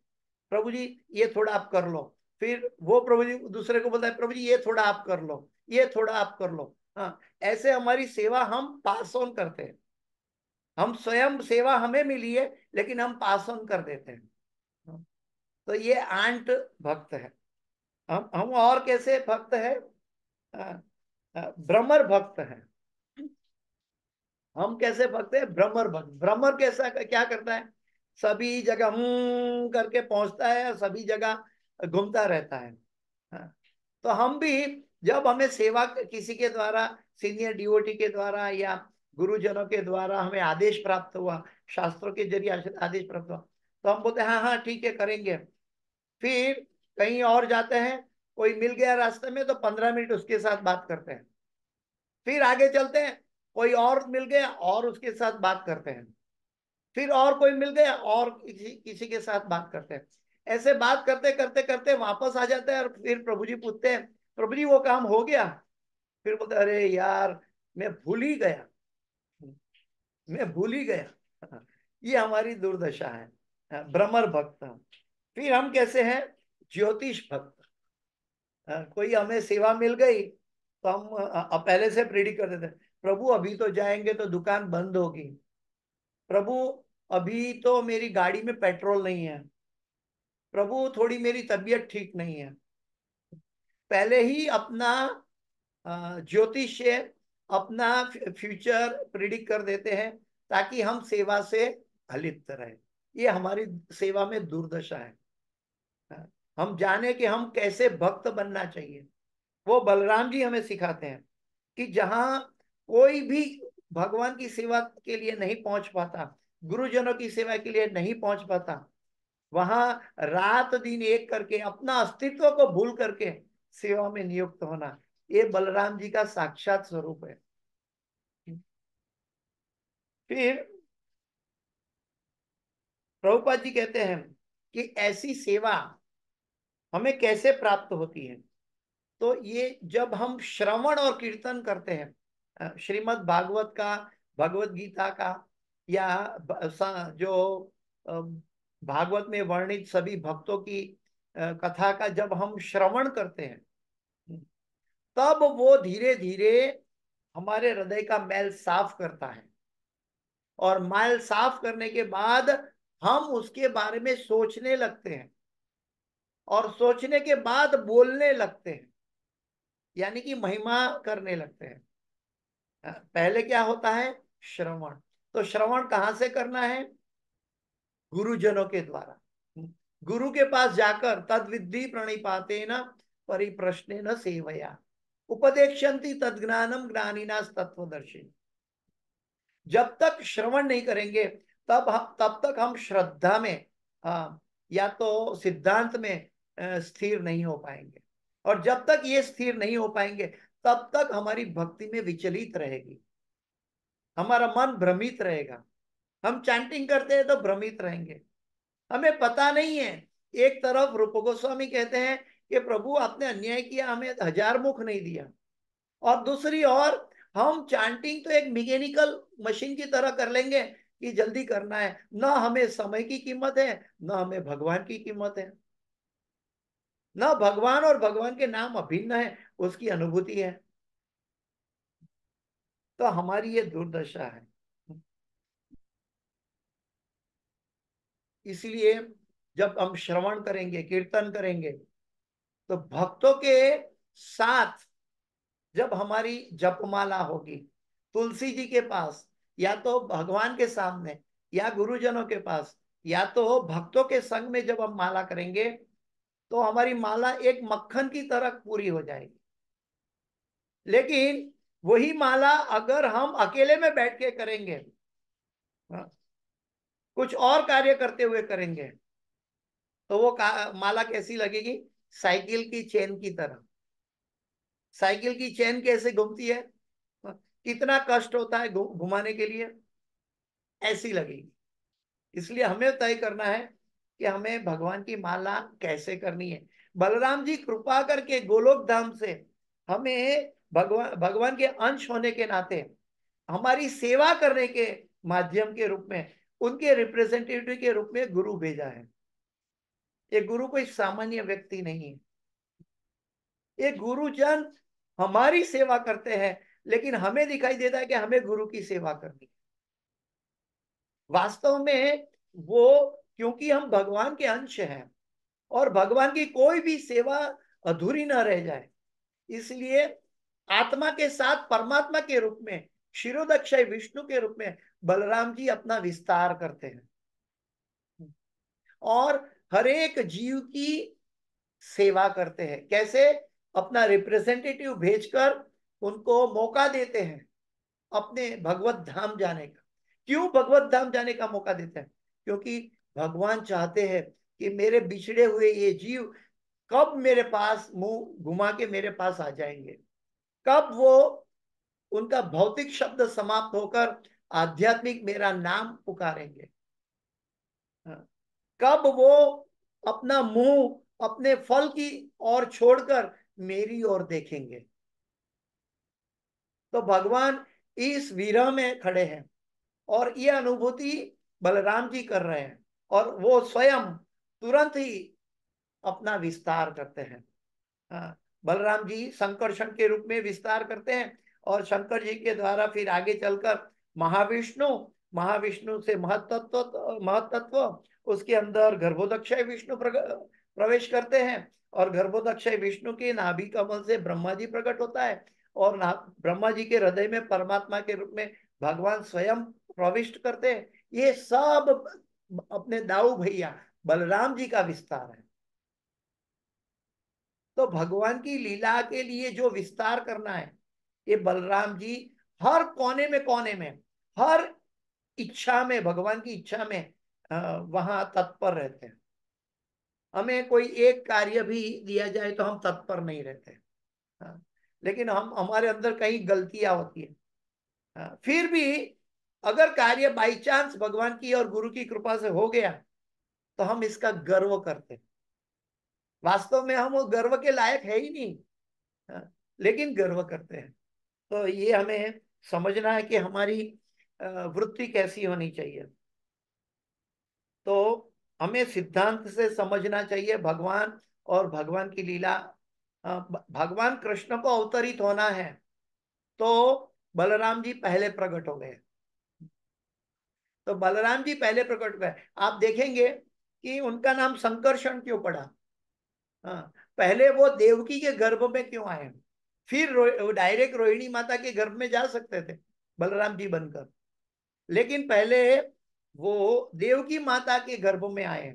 प्रभु जी ये थोड़ा आप कर लो। फिर वो प्रभु जी दूसरे को बोलता है, प्रभु जी ये थोड़ा आप कर लो, ये थोड़ा आप कर लो। हाँ, ऐसे हमारी सेवा हम पास ऑन करते हैं। हम स्वयं सेवा हमें मिली है लेकिन हम पास ऑन कर देते हैं। हाँ, तो ये आंट भक्त है। हम और कैसे भक्त है, भ्रमर भक्त है। हम कैसे भक्त है, भ्रमर भक्त। भ्रमर कैसा क्या करता है, सभी जगह करके पहुंचता है और सभी जगह घूमता रहता है। हाँ, तो हम भी जब हमें सेवा किसी के द्वारा, सीनियर डिवोटी के द्वारा या गुरुजनों के द्वारा हमें आदेश प्राप्त हुआ, शास्त्रों के जरिए आदेश प्राप्त हुआ, तो हम बोलते हैं हाँ हाँ ठीक है करेंगे। फिर कहीं और जाते हैं, कोई मिल गया रास्ते में तो 15 मिनट उसके साथ बात करते हैं। फिर आगे चलते हैं, कोई और मिल गया और उसके साथ बात करते हैं, फिर और कोई मिल गया और किसी किसी के साथ बात करते हैं। ऐसे बात करते करते करते वापस आ जाते हैं और फिर प्रभु जी पूछते हैं, प्रभु जी वो काम हो गया? फिर बोलते अरे यार, मैं भूल ही गया, मैं भूल ही गया। ये हमारी दुर्दशा है, भ्रमर भक्त। फिर हम कैसे हैं? ज्योतिष भक्त। कोई हमें सेवा मिल गई तो हम पहले से प्रेडिक्ट कर देते हैं, प्रभु अभी तो जाएंगे तो दुकान बंद होगी, प्रभु अभी तो मेरी गाड़ी में पेट्रोल नहीं है, प्रभु थोड़ी मेरी तबीयत ठीक नहीं है। पहले ही अपना ज्योतिष से अपना फ्यूचर प्रिडिक्ट कर देते हैं ताकि हम सेवा से अलिप्त रहे। ये हमारी सेवा में दुर्दशा है। हम जाने कि हम कैसे भक्त बनना चाहिए। वो बलराम जी हमें सिखाते हैं कि जहां कोई भी भगवान की सेवा के लिए नहीं पहुंच पाता, गुरुजनों की सेवा के लिए नहीं पहुंच पाता, वहां रात दिन एक करके अपना अस्तित्व को भूल करके सेवा में नियुक्त होना, ये बलराम जी का साक्षात स्वरूप है। फिर प्रभुपाद जी कहते हैं कि ऐसी सेवा हमें कैसे प्राप्त होती है। तो ये जब हम श्रवण और कीर्तन करते हैं श्रीमद् भागवत का, भगवत गीता का, या जो अ, भागवत में वर्णित सभी भक्तों की कथा का जब हम श्रवण करते हैं, तब वो धीरे धीरे हमारे हृदय का मैल साफ करता है। और मैल साफ करने के बाद हम उसके बारे में सोचने लगते हैं, और सोचने के बाद बोलने लगते हैं, यानी कि महिमा करने लगते हैं। पहले क्या होता है? श्रवण। तो श्रवण कहाँ से करना है? गुरुजनों के द्वारा। गुरु के पास जाकर तद विद्धि प्रणिपातेन परिप्रश्नेन सेवया उपदेक्षन्ति तद्ज्ञानम ज्ञानिनास तत्वदर्शी। जब तक श्रवण नहीं करेंगे तब तक हम श्रद्धा में, या तो सिद्धांत में स्थिर नहीं हो पाएंगे। और जब तक ये स्थिर नहीं हो पाएंगे तब तक हमारी भक्ति में विचलित रहेगी, हमारा मन भ्रमित रहेगा। हम चैंटिंग करते हैं तो भ्रमित रहेंगे, हमें पता नहीं है। एक तरफ रूप गोस्वामी कहते हैं कि प्रभु आपने अन्याय किया, हमें 1000 मुख नहीं दिया, और दूसरी ओर हम चैंटिंग तो एक मैकेनिकल मशीन की तरह कर लेंगे कि जल्दी करना है। ना हमें समय की कीमत है, ना हमें भगवान की कीमत है, ना भगवान और भगवान के नाम अभिन्न है, उसकी अनुभूति है। तो हमारी ये दुर्दशा है। इसलिए जब हम श्रवण करेंगे, कीर्तन करेंगे, तो भक्तों के साथ जब हमारी जपमाला होगी तुलसी जी के पास, या तो भगवान के सामने, या गुरुजनों के पास, या तो भक्तों के संग में जब हम माला करेंगे, तो हमारी माला एक मक्खन की तरह पूरी हो जाएगी। लेकिन वही माला अगर हम अकेले में बैठ के करेंगे, हाँ, कुछ और कार्य करते हुए करेंगे, तो वो माला कैसी लगेगी? साइकिल की चेन की तरह। साइकिल की चेन कैसे घूमती है, कितना कष्ट होता है घुमाने के लिए, ऐसी लगेगी। इसलिए हमें तय करना है कि हमें भगवान की माला कैसे करनी है। बलराम जी कृपा करके गोलोक धाम से हमें भगवान भगवान के अंश होने के नाते हमारी सेवा करने के माध्यम के रूप में, उनके रिप्रेजेंटेटिव के रूप में गुरु भेजा है। ये गुरु कोई सामान्य व्यक्ति नहीं है। ये गुरुजन हमारी सेवा करते हैं, लेकिन हमें दिखाई देता है कि हमें गुरु की सेवा करनी है। वास्तव में वो, क्योंकि हम भगवान के अंश हैं और भगवान की कोई भी सेवा अधूरी न रह जाए, इसलिए आत्मा के साथ परमात्मा के रूप में, क्षीरोदक्षय विष्णु के रूप में बलराम जी अपना विस्तार करते हैं और हर एक जीव की सेवा करते हैं। कैसे? अपना रिप्रेजेंटेटिव भेजकर उनको मौका देते हैं अपने भगवत धाम जाने का। क्यों भगवत धाम जाने का मौका देते हैं? क्योंकि भगवान चाहते हैं कि मेरे बिछड़े हुए ये जीव कब मेरे पास मुंह घुमा के मेरे पास आ जाएंगे, कब वो उनका भौतिक शब्द समाप्त होकर आध्यात्मिक मेरा नाम पुकारेंगे। हाँ। कब वो अपना मुंह अपने फल की ओर छोड़कर मेरी ओर देखेंगे। तो भगवान इस विरह में खड़े हैं और ये अनुभूति बलराम जी कर रहे हैं, और वो स्वयं तुरंत ही अपना विस्तार करते हैं। हाँ, बलराम जी संकर्षण के रूप में विस्तार करते हैं, और शंकर जी के द्वारा फिर आगे चलकर महाविष्णु, महाविष्णु से महतत्व, उसके अंदर गर्भोदक्षय विष्णु प्रवेश करते हैं, और गर्भोदक्षय विष्णु के नाभि कमल से ब्रह्मा जी प्रकट होता है, और ब्रह्मा जी के हृदय में परमात्मा के रूप में भगवान स्वयं प्रविष्ट करते हैं। ये सब अपने दाऊ भैया बलराम जी का विस्तार है। तो भगवान की लीला के लिए जो विस्तार करना है, ये बलराम जी हर कोने में, हर इच्छा में, भगवान की इच्छा में वहां तत्पर रहते हैं। हमें कोई एक कार्य भी दिया जाए तो हम तत्पर नहीं रहते। हाँ, लेकिन हम, हमारे अंदर कहीं गलतियां होती है। हाँ, फिर भी अगर कार्य बाई चांस भगवान की और गुरु की कृपा से हो गया तो हम इसका गर्व करते हैं। वास्तव में हम वो गर्व के लायक है ही नहीं। हाँ, लेकिन गर्व करते हैं। तो ये हमें समझना है कि हमारी वृत्ति कैसी होनी चाहिए। तो हमें सिद्धांत से समझना चाहिए भगवान और भगवान की लीला। भगवान कृष्ण को अवतरित होना है तो बलराम जी पहले प्रकट हो गए। तो बलराम जी पहले प्रकट हुए। आप देखेंगे कि उनका नाम संकर्षण क्यों पड़ा। हाँ, पहले वो देवकी के गर्भ में क्यों आए, फिर डायरेक्ट रोहिणी माता के गर्भ में जा सकते थे बलराम जी बनकर, लेकिन पहले वो देवकी माता के गर्भ में आए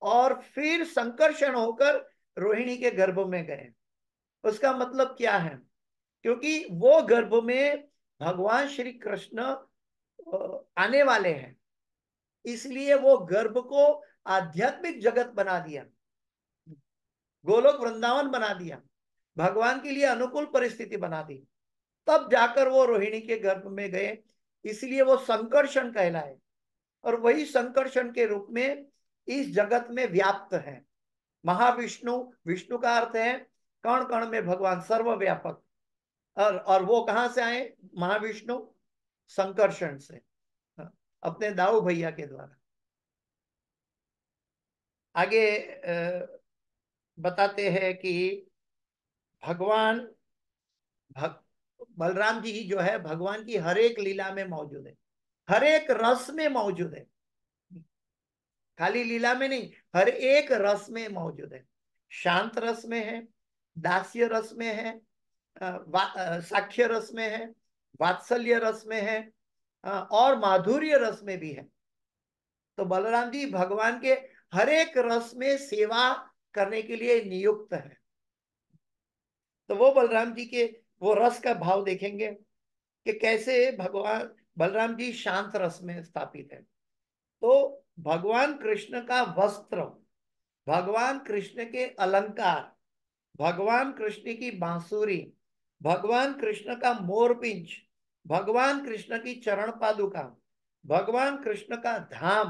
और फिर संकर्षण होकर रोहिणी के गर्भ में गए। उसका मतलब क्या है, क्योंकि वो गर्भ में भगवान श्री कृष्ण आने वाले हैं, इसलिए वो गर्भ को आध्यात्मिक जगत बना दिया, गोलोक वृंदावन बना दिया, भगवान के लिए अनुकूल परिस्थिति बना दी। तब जाकर वो रोहिणी के गर्भ में गए, इसलिए वो संकर्षण कहलाए, और वही संकर्षण के रूप में इस जगत में व्याप्त है। महाविष्णु, विष्णु का अर्थ है कण कण में भगवान, सर्वव्यापक। और वो कहां से आए महाविष्णु? संकर्षण से, अपने दाऊ भैया के द्वारा। आगे बताते हैं कि भगवान भग, बलराम जी जो है भगवान की हर एक लीला में मौजूद है, हर एक रस में मौजूद है, खाली लीला में नहीं, हर एक रस में मौजूद है। शांत रस में है, दास्य रस में है, साक्ष्य रस में है, वात्सल्य रस में है, और माधुर्य रस में भी है। तो बलराम जी भगवान के हर एक रस में सेवा करने के लिए नियुक्त है। तो वो बलराम जी के वो रस का भाव देखेंगे कि कैसे भगवान बलराम जी शांत रस में स्थापित है। तो भगवान कृष्ण का वस्त्र, भगवान कृष्ण के अलंकार, भगवान कृष्ण की बांसुरी, भगवान कृष्ण का मोरपिंच, भगवान कृष्ण की चरण पादुका, भगवान कृष्ण का धाम,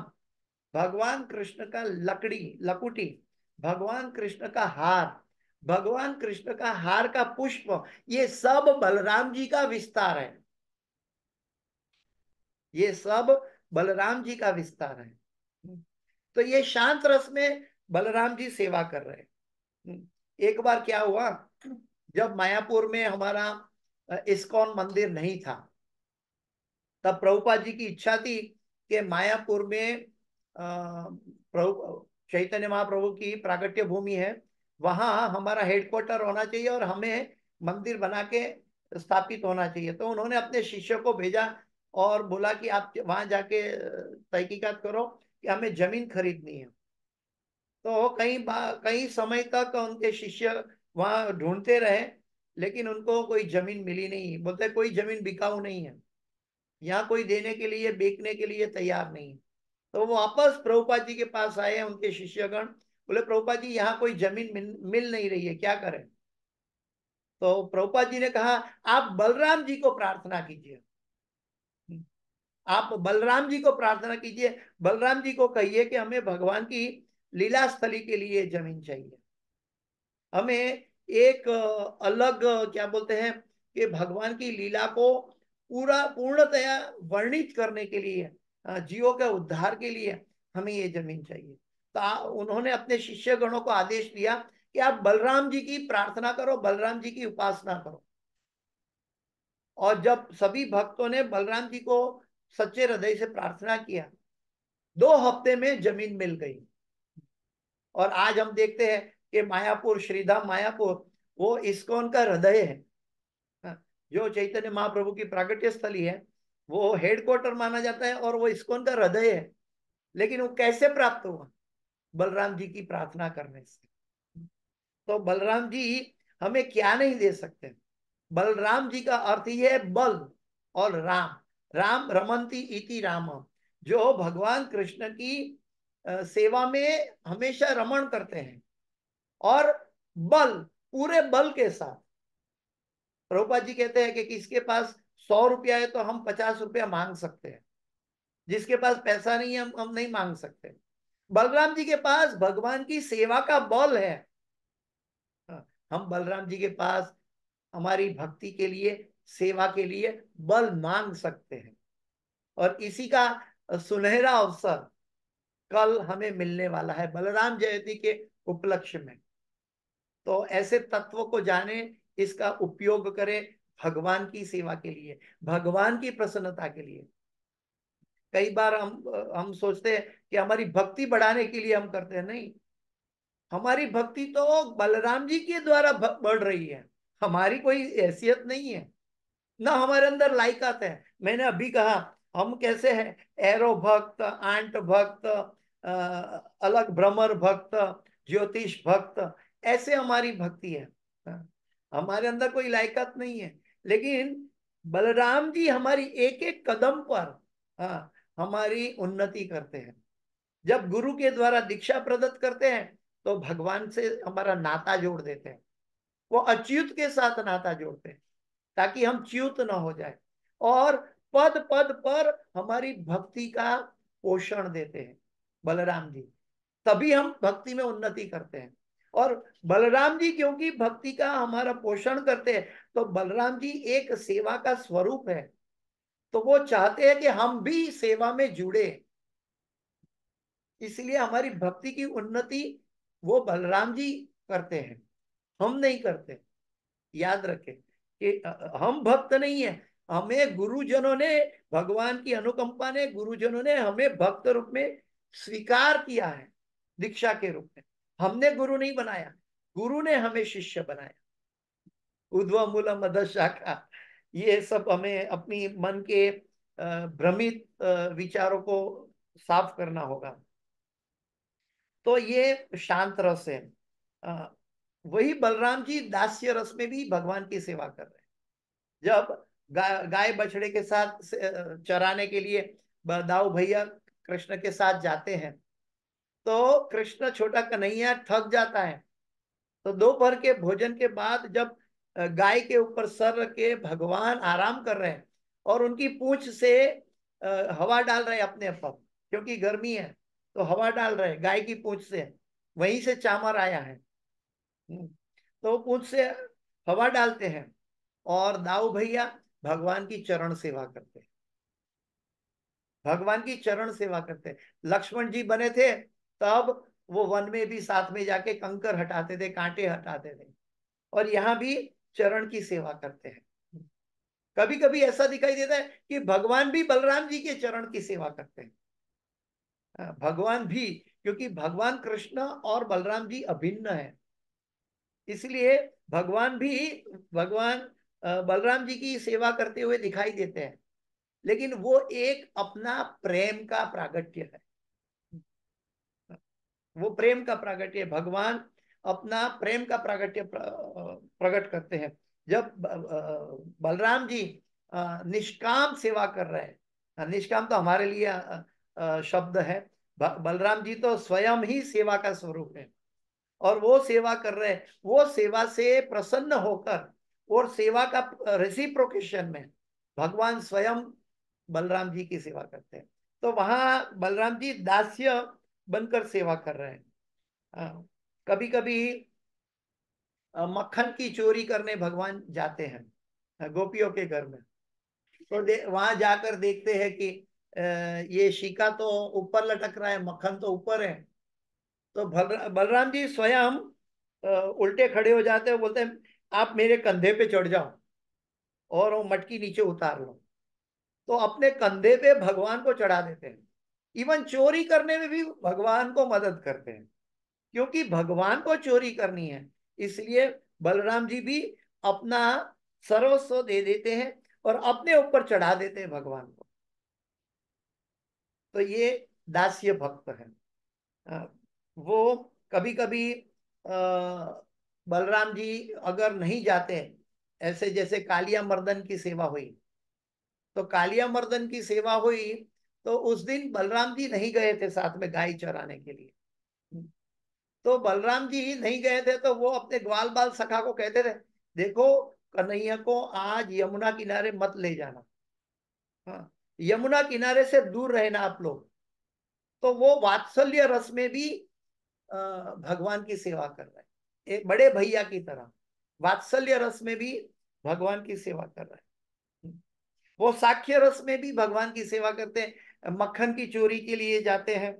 भगवान कृष्ण का लकुटी, भगवान कृष्ण का हार, भगवान कृष्ण का हार का पुष्प, ये सब बलराम जी का विस्तार है। ये सब बलराम जी का विस्तार है। तो ये शांत रस में बलराम जी सेवा कर रहे हैं। एक बार क्या हुआ, जब मायापुर में हमारा इस्कॉन मंदिर नहीं था, तब प्रभुपाद जी की इच्छा थी कि मायापुर में प्रभु चैतन्य महाप्रभु की प्राकट्य भूमि है, वहां हमारा हेडक्वार्टर होना चाहिए और हमें मंदिर बना के स्थापित होना चाहिए। तो उन्होंने अपने शिष्य को भेजा और बोला कि आप वहां जाके तहकीकात करो कि हमें जमीन खरीदनी है। तो कई समय तक उनके शिष्य वहां ढूंढते रहे, लेकिन उनको कोई जमीन मिली नहीं। बोलते कोई जमीन बिकाऊ नहीं है, यहाँ कोई देने के लिए, बेचने के लिए तैयार नहीं है। तो वो वापस प्रभुपाद जी के पास आए, उनके शिष्यगण बोले प्रभुपाद जी यहाँ कोई जमीन मिल नहीं रही है, क्या करें? तो प्रभुपाद जी ने कहा आप बलराम जी को प्रार्थना कीजिए, आप बलराम जी को प्रार्थना कीजिए, बलराम जी को कहिए कि हमें भगवान की लीला स्थली के लिए जमीन चाहिए, हमें एक अलग क्या बोलते हैं कि भगवान की लीला को पूरा पूर्णतया वर्णित करने के लिए, जीवों के उद्धार के लिए हमें ये जमीन चाहिए। तो उन्होंने अपने शिष्य गणों को आदेश दिया कि आप बलराम जी की प्रार्थना करो, बलराम जी की उपासना करो। और जब सभी भक्तों ने बलराम जी को सच्चे हृदय से प्रार्थना किया, 2 हफ्ते में जमीन मिल गई। और आज हम देखते हैं कि मायापुर, श्रीधाम मायापुर, वो इस्कॉन का हृदय है। हाँ, जो चैतन्य महाप्रभु की प्रागट्य स्थली है, वो हेडक्वार्टर माना जाता है और वो इस्कॉन का हृदय है। लेकिन वो कैसे प्राप्त हुआ? बलराम जी की प्रार्थना करने से। तो बलराम जी हमें क्या नहीं दे सकते? बलराम जी का अर्थ ही है बल और राम। राम रमंती इति राम, जो भगवान कृष्ण की सेवा में हमेशा रमण करते हैं, और बल, पूरे बल के साथ। प्रभुपाद जी कहते हैं कि किसके पास 100 रुपया है तो हम 50 रुपया मांग सकते हैं, जिसके पास पैसा नहीं है हम नहीं मांग सकते। बलराम जी के पास भगवान की सेवा का बल है। हाँ, हम बलराम जी के पास हमारी भक्ति के लिए, सेवा के लिए बल मांग सकते हैं। और इसी का सुनहरा अवसर कल हमें मिलने वाला है बलराम जयंती के उपलक्ष्य में। तो ऐसे तत्वों को जाने, इसका उपयोग करें भगवान की सेवा के लिए, भगवान की प्रसन्नता के लिए। कई बार हम सोचते हैं कि हमारी भक्ति बढ़ाने के लिए हम करते हैं, नहीं। हमारी भक्ति तो बलराम जी के द्वारा बढ़ रही है, हमारी कोई हैसियत नहीं है, ना हमारे अंदर लायकात है। मैंने अभी कहा हम कैसे हैं, एरो भक्त, आंट भक्त, अलग भ्रमर भक्त, ज्योतिष भक्त, ऐसे हमारी भक्ति है। हमारे अंदर कोई लायकात नहीं है, लेकिन बलराम जी हमारी एक एक कदम पर हमारी उन्नति करते हैं। जब गुरु के द्वारा दीक्षा प्रदत्त करते हैं तो भगवान से हमारा नाता जोड़ देते हैं, वो अच्युत के साथ नाता जोड़ते हैं ताकि हम च्युत न हो जाए, और पद पद पर हमारी भक्ति का पोषण देते हैं बलराम जी। तभी हम भक्ति में उन्नति करते हैं। और बलराम जी क्योंकि भक्ति का हमारा पोषण करते हैं, तो बलराम जी एक सेवा का स्वरूप है। तो वो चाहते हैं कि हम भी सेवा में जुड़े, इसलिए हमारी भक्ति की उन्नति वो बलराम जी करते हैं, हम नहीं करते। याद रखें कि हम भक्त नहीं है, हमें गुरुजनों ने, भगवान की अनुकंपा ने, गुरुजनों ने हमें भक्त रूप में स्वीकार किया है, दीक्षा के रूप में। हमने गुरु नहीं बनाया, गुरु ने हमें शिष्य बनाया। उद्व मूल मद शाखा, ये सब हमें अपनी मन के भ्रमित विचारों को साफ करना होगा। तो ये शांत रस है। अ, वही बलराम जी दास्य रस में भी भगवान की सेवा कर रहे हैं। जब गाय बछड़े के साथ चराने के लिए दाऊ भैया कृष्ण के साथ जाते हैं, तो कृष्ण छोटा कन्हैया थक जाता है। तो दोपहर के भोजन के बाद जब गाय के ऊपर सर रख के भगवान आराम कर रहे हैं, और उनकी पूंछ से हवा डाल रहे हैं अपने पर, क्योंकि गर्मी है तो हवा डाल रहे हैं गाय की पूंछ से, वहीं से चामर आया है। तो पूंछ से हवा डालते हैं, और दाऊ भैया भगवान की चरण सेवा करते हैं, भगवान की चरण सेवा करते हैं। लक्ष्मण जी बने थे तब वो वन में भी साथ में जाके कंकर हटाते थे, कांटे हटाते थे, और यहाँ भी चरण की सेवा करते हैं। कभी कभी ऐसा दिखाई देता है कि भगवान भी बलराम जी के चरण की सेवा करते हैं। भगवान भी, क्योंकि भगवान कृष्ण और बलराम जी अभिन्न है, इसलिए भगवान भी, भगवान बलराम जी की सेवा करते हुए दिखाई देते हैं। लेकिन वो एक अपना प्रेम का प्रागट्य है, वो प्रेम का प्रागट्य, भगवान अपना प्रेम का प्रागट्य प्रकट करते हैं। जब बलराम जी निष्काम सेवा कर रहे हैं, निष्काम तो हमारे लिए शब्द है, बलराम जी तो स्वयं ही सेवा का स्वरूप है, और वो सेवा कर रहे हैं, वो सेवा से प्रसन्न होकर और सेवा का रेसिप्रोकेशन में भगवान स्वयं बलराम जी की सेवा करते हैं। तो वहां बलराम जी दास्य बनकर सेवा कर रहे हैं। कभी कभी मक्खन की चोरी करने भगवान जाते हैं गोपियों के घर में। तो वहां जाकर देखते हैं कि ये शिका तो ऊपर लटक रहा है, मक्खन तो ऊपर है। तो बलराम जी स्वयं उल्टे खड़े हो जाते हैं, बोलते हैं आप मेरे कंधे पे चढ़ जाओ और वो मटकी नीचे उतार लो। तो अपने कंधे पे भगवान को चढ़ा देते हैं। इवन चोरी करने में भी भगवान को मदद करते हैं, क्योंकि भगवान को चोरी करनी है, इसलिए बलराम जी भी अपना सर्वस्व दे देते हैं और अपने ऊपर चढ़ा देते हैं भगवान को। तो ये दास्य भक्त है। वो कभी कभी बलराम जी अगर नहीं जाते, ऐसे जैसे कालिया मर्दन की सेवा हुई, तो कालिया मर्दन की सेवा हुई तो उस दिन बलराम जी नहीं गए थे साथ में गाय चराने के लिए। तो बलराम जी नहीं गए थे तो वो अपने ग्वाल बाल सखा को कहते थे, देखो कन्हैया को आज यमुना किनारे मत ले जाना। हाँ, यमुना किनारे से दूर रहना आप लोग। तो वो वात्सल्य रस में भी भगवान की सेवा कर रहे हैं, एक बड़े भैया की तरह वात्सल्य रस में भी भगवान की सेवा कर रहे हैं। वो साख्य रस में भी भगवान की सेवा करते हैं। मक्खन की चोरी के लिए जाते हैं,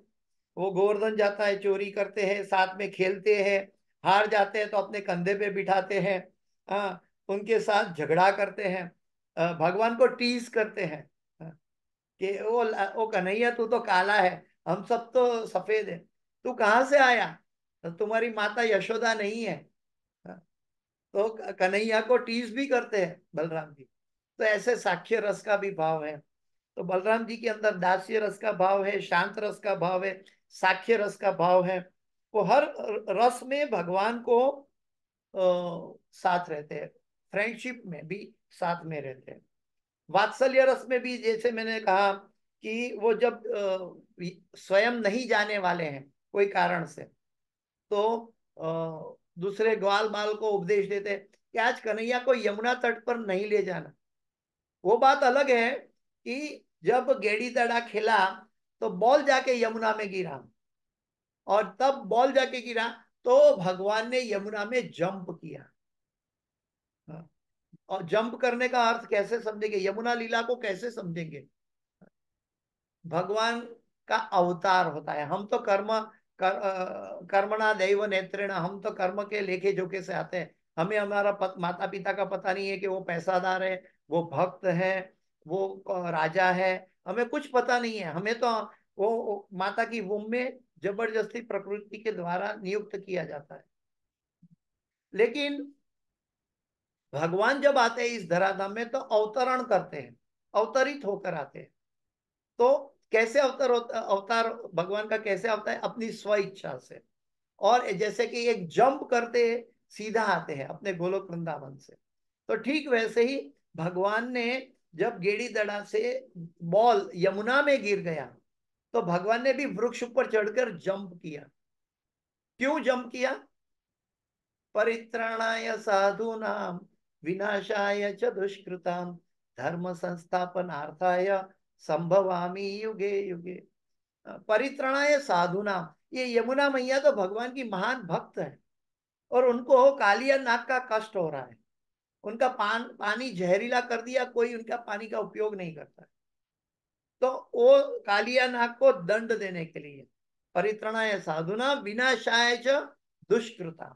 वो गोवर्धन जाता है, चोरी करते हैं, साथ में खेलते हैं, हार जाते हैं तो अपने कंधे पे बिठाते हैं। हाँ, उनके साथ झगड़ा करते हैं, भगवान को टीज करते हैं। हाँ, कि वो कन्हैया तू तो काला है, हम सब तो सफेद है, तू कहाँ से आया, तो तुम्हारी माता यशोदा नहीं है। हाँ, तो कन्हैया को टीज भी करते हैं बलराम जी। तो ऐसे साक्ष्य रस का भी भाव है। तो बलराम जी के अंदर दास्य रस का भाव है, शांत रस का भाव है, साक्ष्य रस का भाव है। वो हर रस में भगवान को साथ रहते हैं, फ्रेंडशिप में भी साथ में रहते हैं। वात्सल्य रस में भी जैसे मैंने कहा कि वो जब स्वयं नहीं जाने वाले हैं कोई कारण से, तो दूसरे ग्वाल बाल को उपदेश देते हैं कि आज कन्हैया को यमुना तट पर नहीं ले जाना। वो बात अलग है कि जब गेड़ी दड़ा खेला तो बॉल जाके यमुना में गिरा, और तब बॉल जाके गिरा तो भगवान ने यमुना में जंप किया। हाँ, और जंप करने का अर्थ कैसे समझेंगे, यमुना लीला को कैसे समझेंगे। भगवान का अवतार होता है। हम तो कर्मणा दैव नेत्रेण, हम तो कर्म के लेखे जोखे से आते हैं। हमें हमारा माता पिता का पता नहीं है कि वो पैसादार है, वो भक्त है, वो राजा है, हमें कुछ पता नहीं है। हमें तो वो माता की वुम में जबरदस्ती प्रकृति के द्वारा नियुक्त किया जाता है। लेकिन भगवान जब आते हैं इस धराधाम में तो अवतरण करते हैं, अवतरित होकर आते हैं। तो कैसे अवतार भगवान का कैसे होता है, अपनी स्व इच्छा से। और जैसे कि एक जंप करते सीधा आते हैं अपने गोलोक वृंदावन से, तो ठीक वैसे ही भगवान ने जब गेड़ी दड़ा से बॉल यमुना में गिर गया, तो भगवान ने भी वृक्ष पर चढ़कर जंप किया। क्यों जंप किया? परित्राणाय साधूनां विनाशाय च दुष्कृतां धर्म संस्थापनार्थाय संभवामि युगे युगे। परित्राणाय साधुनां, ये यमुना मैया तो भगवान की महान भक्त है, और उनको कालिया नाग का कष्ट हो रहा है। उनका पानी जहरीला कर दिया, कोई उनका पानी का उपयोग नहीं करता। तो वो कालिया नाग को दंड देने के लिए, परित्रणाय साधुना विनाशाय च दुष्कृता,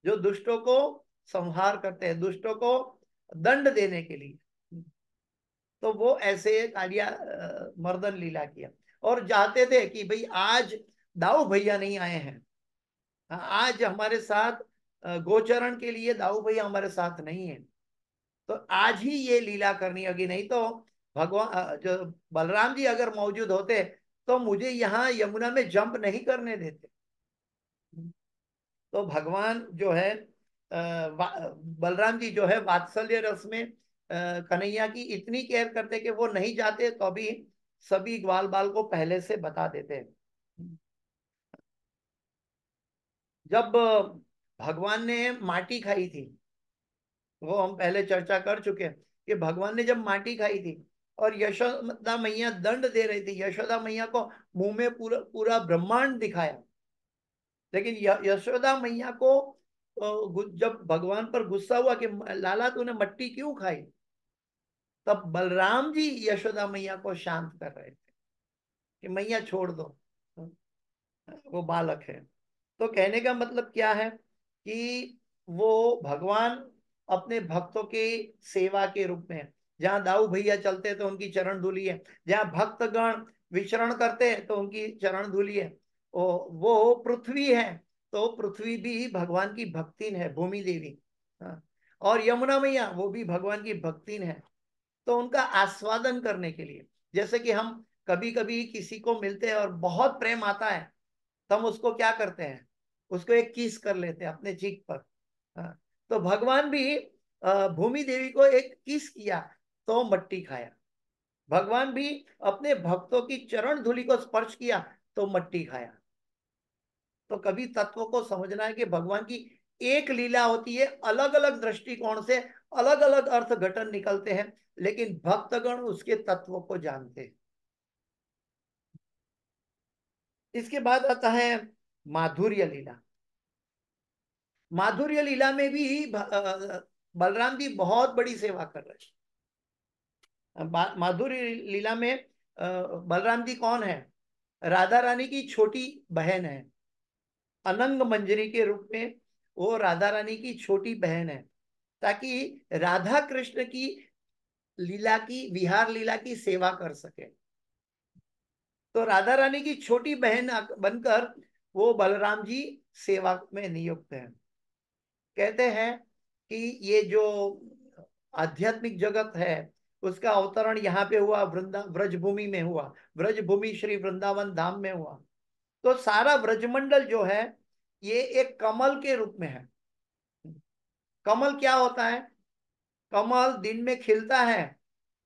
जो दुष्टों को संहार करते हैं, दुष्टों को दंड देने के लिए। तो वो ऐसे कालिया मर्दन लीला किया। और चाहते थे कि भाई आज दाऊ भैया नहीं आए हैं, आज हमारे साथ गोचरण के लिए दाऊ भैया हमारे साथ नहीं है, तो आज ही ये लीला करनी होगी, नहीं तो भगवान जो बलराम जी अगर मौजूद होते तो मुझे यहाँ यमुना में जंप नहीं करने देते। तो भगवान जो है बलराम जी जो है वात्सल्य रस में कन्हैया की इतनी केयर करते कि वो नहीं जाते तो भी सभी ग्वाल बाल को पहले से बता देते हैं। जब भगवान ने माटी खाई थी, वो हम पहले चर्चा कर चुके हैं कि भगवान ने जब माटी खाई थी और यशोदा मैया दंड दे रही थी, यशोदा मैया को मुंह में पूरा पूरा ब्रह्मांड दिखाया, लेकिन यशोदा मैया को जब भगवान पर गुस्सा हुआ कि लाला तूने मट्टी क्यों खाई, तब बलराम जी यशोदा मैया को शांत कर रहे थे कि मैया छोड़ दो, वो बालक है। तो कहने का मतलब क्या है कि वो भगवान अपने भक्तों के सेवा के रूप में है। जहाँ दाऊ भैया चलते हैं तो उनकी चरण धूली है, जहाँ भक्तगण विचरण करते हैं तो उनकी चरण धूली है। वो पृथ्वी है, तो पृथ्वी भी भगवान की भक्तिन है, भूमि देवी। हाँ। और यमुना मैया वो भी भगवान की भक्तिन है। तो उनका आस्वादन करने के लिए, जैसे कि हम कभी कभी किसी को मिलते हैं और बहुत प्रेम आता है, तो हम उसको क्या करते हैं, उसको एक किस कर लेते हैं अपने चीक पर। हाँ। तो भगवान भी भूमि देवी को एक किस किया तो मट्टी खाया। भगवान भी अपने भक्तों की चरण धूलि को स्पर्श किया तो मट्टी खाया। तो कभी तत्व को समझना है कि भगवान की एक लीला होती है, अलग अलग दृष्टिकोण से अलग अलग अर्थ घटन निकलते हैं, लेकिन भक्तगण उसके तत्व को जानते हैं। इसके बाद आता है माधुर्य लीला। माधुर्य लीला में भी बलराम जी बहुत बड़ी सेवा कर रहे हैं। माधुर्य लीला में बलराम जी कौन है, राधा रानी की छोटी बहन है, अनंग मंजरी के रूप में वो राधा रानी की छोटी बहन है, ताकि राधा कृष्ण की लीला की, विहार लीला की सेवा कर सके। तो राधा रानी की छोटी बहन बनकर वो बलराम जी सेवा में नियुक्त है। कहते हैं कि ये जो आध्यात्मिक जगत है उसका अवतरण यहाँ पे हुआ, ब्रजभूमि में हुआ, ब्रजभूमि श्री वृंदावन धाम में हुआ। तो सारा ब्रजमंडल जो है ये एक कमल के रूप में है। कमल क्या होता है, कमल दिन में खिलता है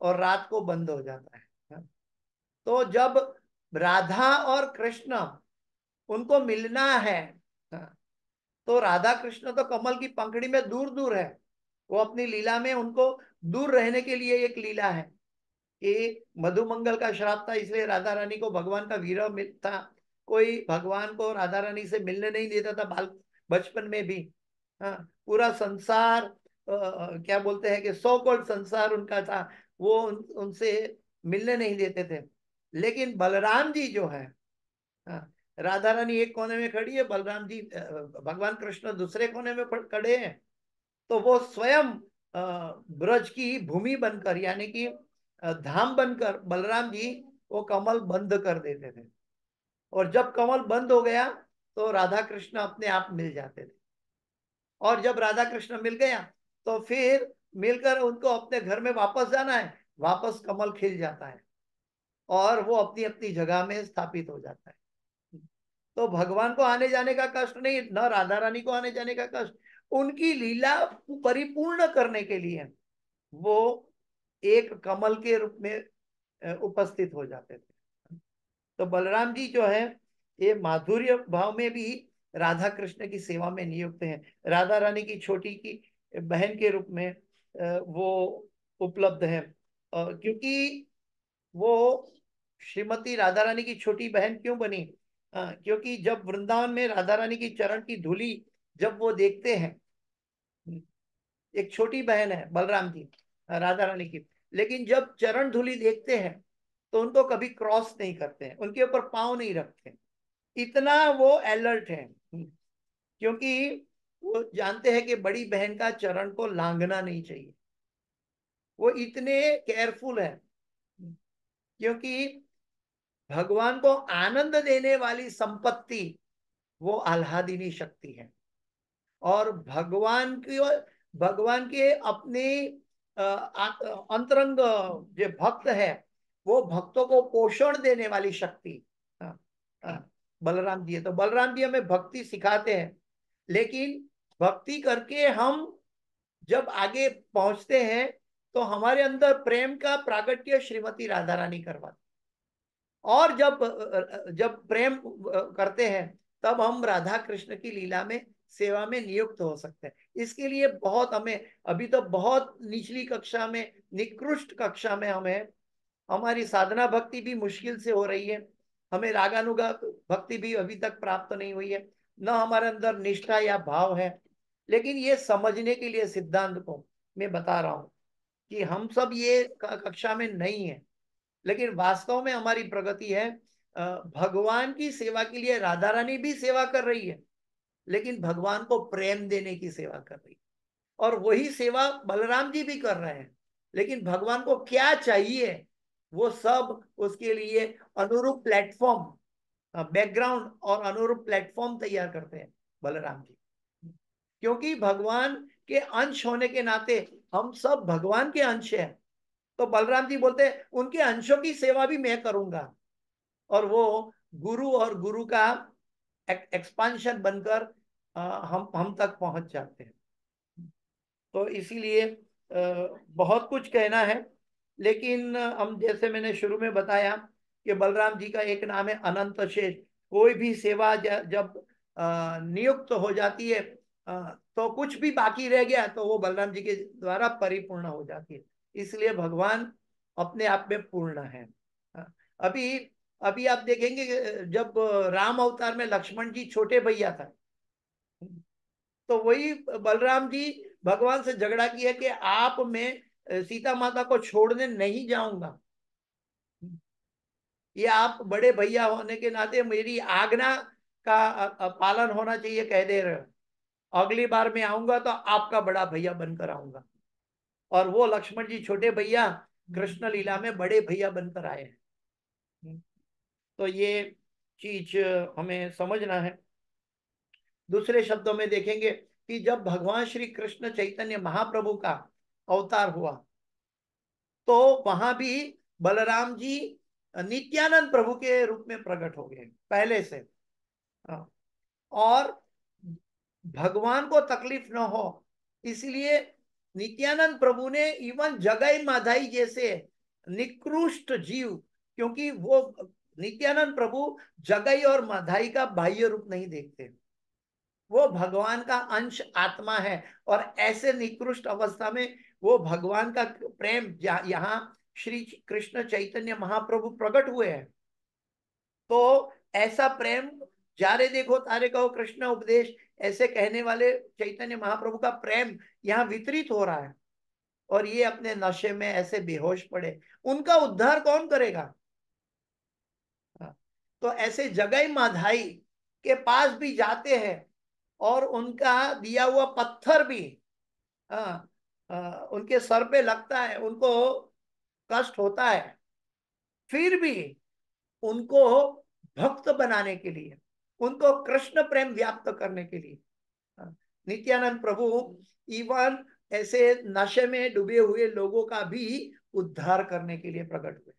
और रात को बंद हो जाता है। तो जब राधा और कृष्ण उनको मिलना है, तो राधा कृष्ण तो कमल की पंखड़ी में दूर दूर है, वो अपनी लीला में उनको दूर रहने के लिए एक लीला है कि मधुमंगल का श्राप था, इसलिए राधा रानी को भगवान का विरह था। कोई भगवान को राधा रानी से मिलने नहीं देता था बाल बचपन में भी। हाँ। पूरा संसार क्या बोलते हैं कि सो कॉल्ड संसार उनका था, वो उनसे मिलने नहीं देते थे। लेकिन बलराम जी जो है, हाँ, राधा रानी एक कोने में खड़ी है, बलराम जी भगवान कृष्ण दूसरे कोने में खड़े हैं। तो वो स्वयं ब्रज की भूमि बनकर, यानी कि धाम बनकर बलराम जी वो कमल बंद कर देते थे। और जब कमल बंद हो गया तो राधा कृष्ण अपने आप मिल जाते थे। और जब राधा कृष्ण मिल गया तो फिर मिलकर उनको अपने घर में वापस जाना है, वापस कमल खिल जाता है और वो अपनी अपनी जगह में स्थापित हो जाता है। तो भगवान को आने जाने का कष्ट नहीं, न राधा रानी को आने जाने का कष्ट, उनकी लीला परिपूर्ण करने के लिए वो एक कमल के रूप में उपस्थित हो जाते थे। तो बलराम जी जो है ये माधुर्य भाव में भी राधा कृष्ण की सेवा में नियुक्त हैं, राधा रानी की छोटी की बहन के रूप में वो उपलब्ध है। क्योंकि वो श्रीमती राधा रानी की छोटी बहन क्यों बनी, क्योंकि जब वृंदावन में राधा रानी की चरण की धूली जब वो देखते हैं, एक छोटी बहन है बलराम जी राधा रानी की, लेकिन जब चरण धूली देखते हैं तो उनको कभी क्रॉस नहीं करते हैं, उनके ऊपर पाँव नहीं रखते हैं। इतना वो अलर्ट है, क्योंकि वो जानते हैं कि बड़ी बहन का चरण को लांघना नहीं चाहिए। वो इतने केयरफुल है, क्योंकि भगवान को आनंद देने वाली संपत्ति वो आह्लादिनी शक्ति है। और भगवान के अपने अंतरंग जो भक्त है, वो भक्तों को पोषण देने वाली शक्ति हाँ, बलराम जी है। तो बलराम जी हमें भक्ति सिखाते हैं, लेकिन भक्ति करके हम जब आगे पहुंचते हैं तो हमारे अंदर प्रेम का प्रागट्य श्रीमती राधा रानी करवाती। और जब जब प्रेम करते हैं तब हम राधा कृष्ण की लीला में सेवा में नियुक्त हो सकते हैं। इसके लिए बहुत हमें, अभी तो बहुत निचली कक्षा में, निकृष्ट कक्षा में हमें, हमारी साधना भक्ति भी मुश्किल से हो रही है, हमें रागानुगा भक्ति भी अभी तक प्राप्त नहीं हुई है, न हमारे अंदर निष्ठा या भाव है। लेकिन ये समझने के लिए सिद्धांत को मैं बता रहा हूं कि हम सब ये कक्षा में नहीं है, लेकिन वास्तव में हमारी प्रगति है। भगवान की सेवा के लिए राधा रानी भी सेवा कर रही है, लेकिन भगवान को प्रेम देने की सेवा कर रही है। और वही सेवा बलराम जी भी कर रहे हैं, लेकिन भगवान को क्या चाहिए वो सब उसके लिए अनुरूप प्लेटफॉर्म, बैकग्राउंड और अनुरूप प्लेटफॉर्म तैयार करते हैं बलराम जी। क्योंकि भगवान के अंश होने के नाते हम सब भगवान के अंश हैं, तो बलराम जी बोलते हैं उनके अंशों की सेवा भी मैं करूंगा, और वो गुरु और गुरु का एक्सपांशन बनकर हम तक पहुंच जाते हैं। तो इसीलिए बहुत कुछ कहना है, लेकिन हम जैसे मैंने शुरू में बताया कि बलराम जी का एक नाम है अनंत शेष। कोई भी सेवा जब नियुक्त हो जाती है, तो कुछ भी बाकी रह गया तो वो बलराम जी के द्वारा परिपूर्ण हो जाती है। इसलिए भगवान अपने आप में पूर्ण है। अभी अभी आप देखेंगे जब राम अवतार में लक्ष्मण जी छोटे भैया था, तो वही बलराम जी भगवान से झगड़ा किया कि आप मैं सीता माता को छोड़ने नहीं जाऊंगा, ये आप बड़े भैया होने के नाते मेरी आज्ञा का पालन होना चाहिए कह दे रहे हो। अगली बार मैं आऊंगा तो आपका बड़ा भैया बनकर आऊंगा। और वो लक्ष्मण जी छोटे भैया कृष्ण लीला में बड़े भैया बनकर आए हैं। तो ये चीज हमें समझना है। दूसरे शब्दों में देखेंगे कि जब भगवान श्री कृष्ण चैतन्य महाप्रभु का अवतार हुआ, तो वहां भी बलराम जी नित्यानंद प्रभु के रूप में प्रकट हो गए पहले से। हाँ, और भगवान को तकलीफ न हो इसलिए नित्यानंद प्रभु ने इवन जगाई माधाई जैसे निकृष्ट जीव, क्योंकि वो नित्यानंद प्रभु जगाई और माधाई का बाह्य रूप नहीं देखते, वो भगवान का अंश आत्मा है। और ऐसे निकृष्ट अवस्था में वो भगवान का प्रेम यहाँ श्री कृष्ण चैतन्य महाप्रभु प्रकट हुए हैं। तो ऐसा प्रेम जारे देखो तारे कहो कृष्ण उपदेश, ऐसे कहने वाले चैतन्य महाप्रभु का प्रेम यहाँ वितरित हो रहा है। और ये अपने नशे में ऐसे बेहोश पड़े, उनका उद्धार कौन करेगा? हाँ, तो ऐसे जगई माधाई के पास भी जाते हैं, और उनका दिया हुआ पत्थर भी हाँ, उनके सर पे लगता है, उनको कष्ट होता है, फिर भी उनको भक्त बनाने के लिए, उनको कृष्ण प्रेम व्याप्त करने के लिए नित्यानंद प्रभु इवन ऐसे नशे में डूबे हुए लोगों का भी उद्धार करने के लिए प्रकट हुए।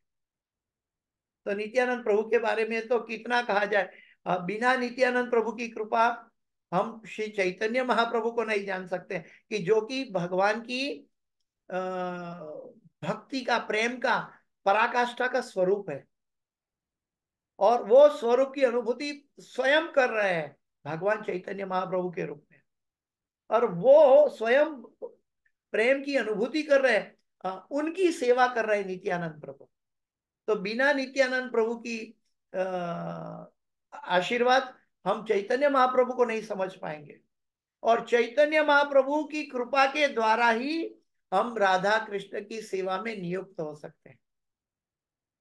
तो नित्यानंद प्रभु के बारे में तो कितना कहा जाए। बिना नित्यानंद प्रभु की कृपा हम श्री चैतन्य महाप्रभु को नहीं जान सकते, कि जो कि भगवान की भक्ति का, प्रेम का, पराकाष्ठा का स्वरूप है। और वो स्वरूप की अनुभूति स्वयं कर रहे हैं भगवान चैतन्य महाप्रभु के रूप में, और वो स्वयं प्रेम की अनुभूति कर रहे हैं, उनकी सेवा कर रहे हैं नित्यानंद प्रभु। तो बिना नित्यानंद प्रभु की आशीर्वाद हम चैतन्य महाप्रभु को नहीं समझ पाएंगे, और चैतन्य महाप्रभु की कृपा के द्वारा ही हम राधा कृष्ण की सेवा में नियुक्त हो सकते हैं।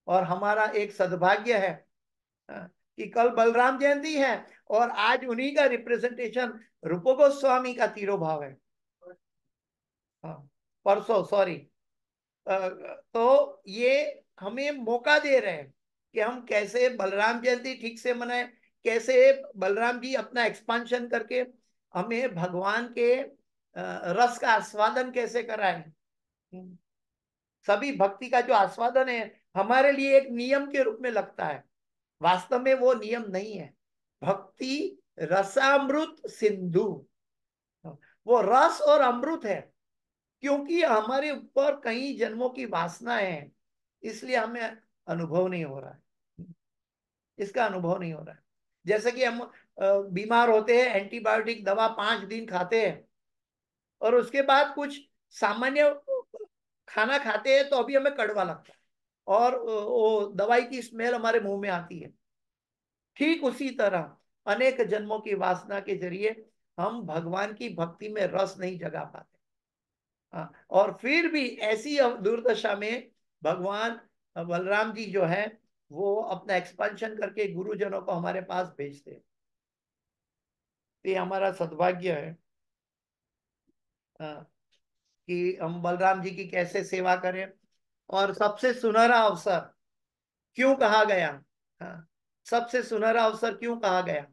और हमारा एक सद्भाग्य है कि कल बलराम जयंती है, और आज उन्हीं का रिप्रेजेंटेशन रूप गोस्वामी का तिरोभाव है। हाँ, परसों, सॉरी। तो ये हमें मौका दे रहे हैं कि हम कैसे बलराम जयंती ठीक से मनाएं, कैसे बलराम जी अपना एक्सपांशन करके हमें भगवान के रस का आस्वादन कैसे कराएं। सभी भक्ति का जो आस्वादन है हमारे लिए एक नियम के रूप में लगता है, वास्तव में वो नियम नहीं है। भक्ति रसामृत सिंधु, वो रस और अमृत है, क्योंकि हमारे ऊपर कई जन्मों की वासनाएं हैं, इसलिए हमें अनुभव नहीं हो रहा है, इसका अनुभव नहीं हो रहा है। जैसे कि हम बीमार होते हैं, एंटीबायोटिक दवा 5 दिन खाते हैं, और उसके बाद कुछ सामान्य खाना खाते हैं तो अभी हमें कड़वा लगता है, और वो दवाई की स्मेल हमारे मुंह में आती है। ठीक उसी तरह अनेक जन्मों की वासना के जरिए हम भगवान की भक्ति में रस नहीं जगा पाते। हाँ, और फिर भी ऐसी दुर्दशा में भगवान बलराम जी जो है वो अपना एक्सपेंशन करके गुरुजनों को हमारे पास भेजते हैं। ये हमारा सद्भाग्य है, हाँ, कि हम बलराम जी की कैसे सेवा करें। और सबसे सुनहरा अवसर क्यों कहा गया? हाँ, सबसे सुनहरा अवसर क्यों कहा गया?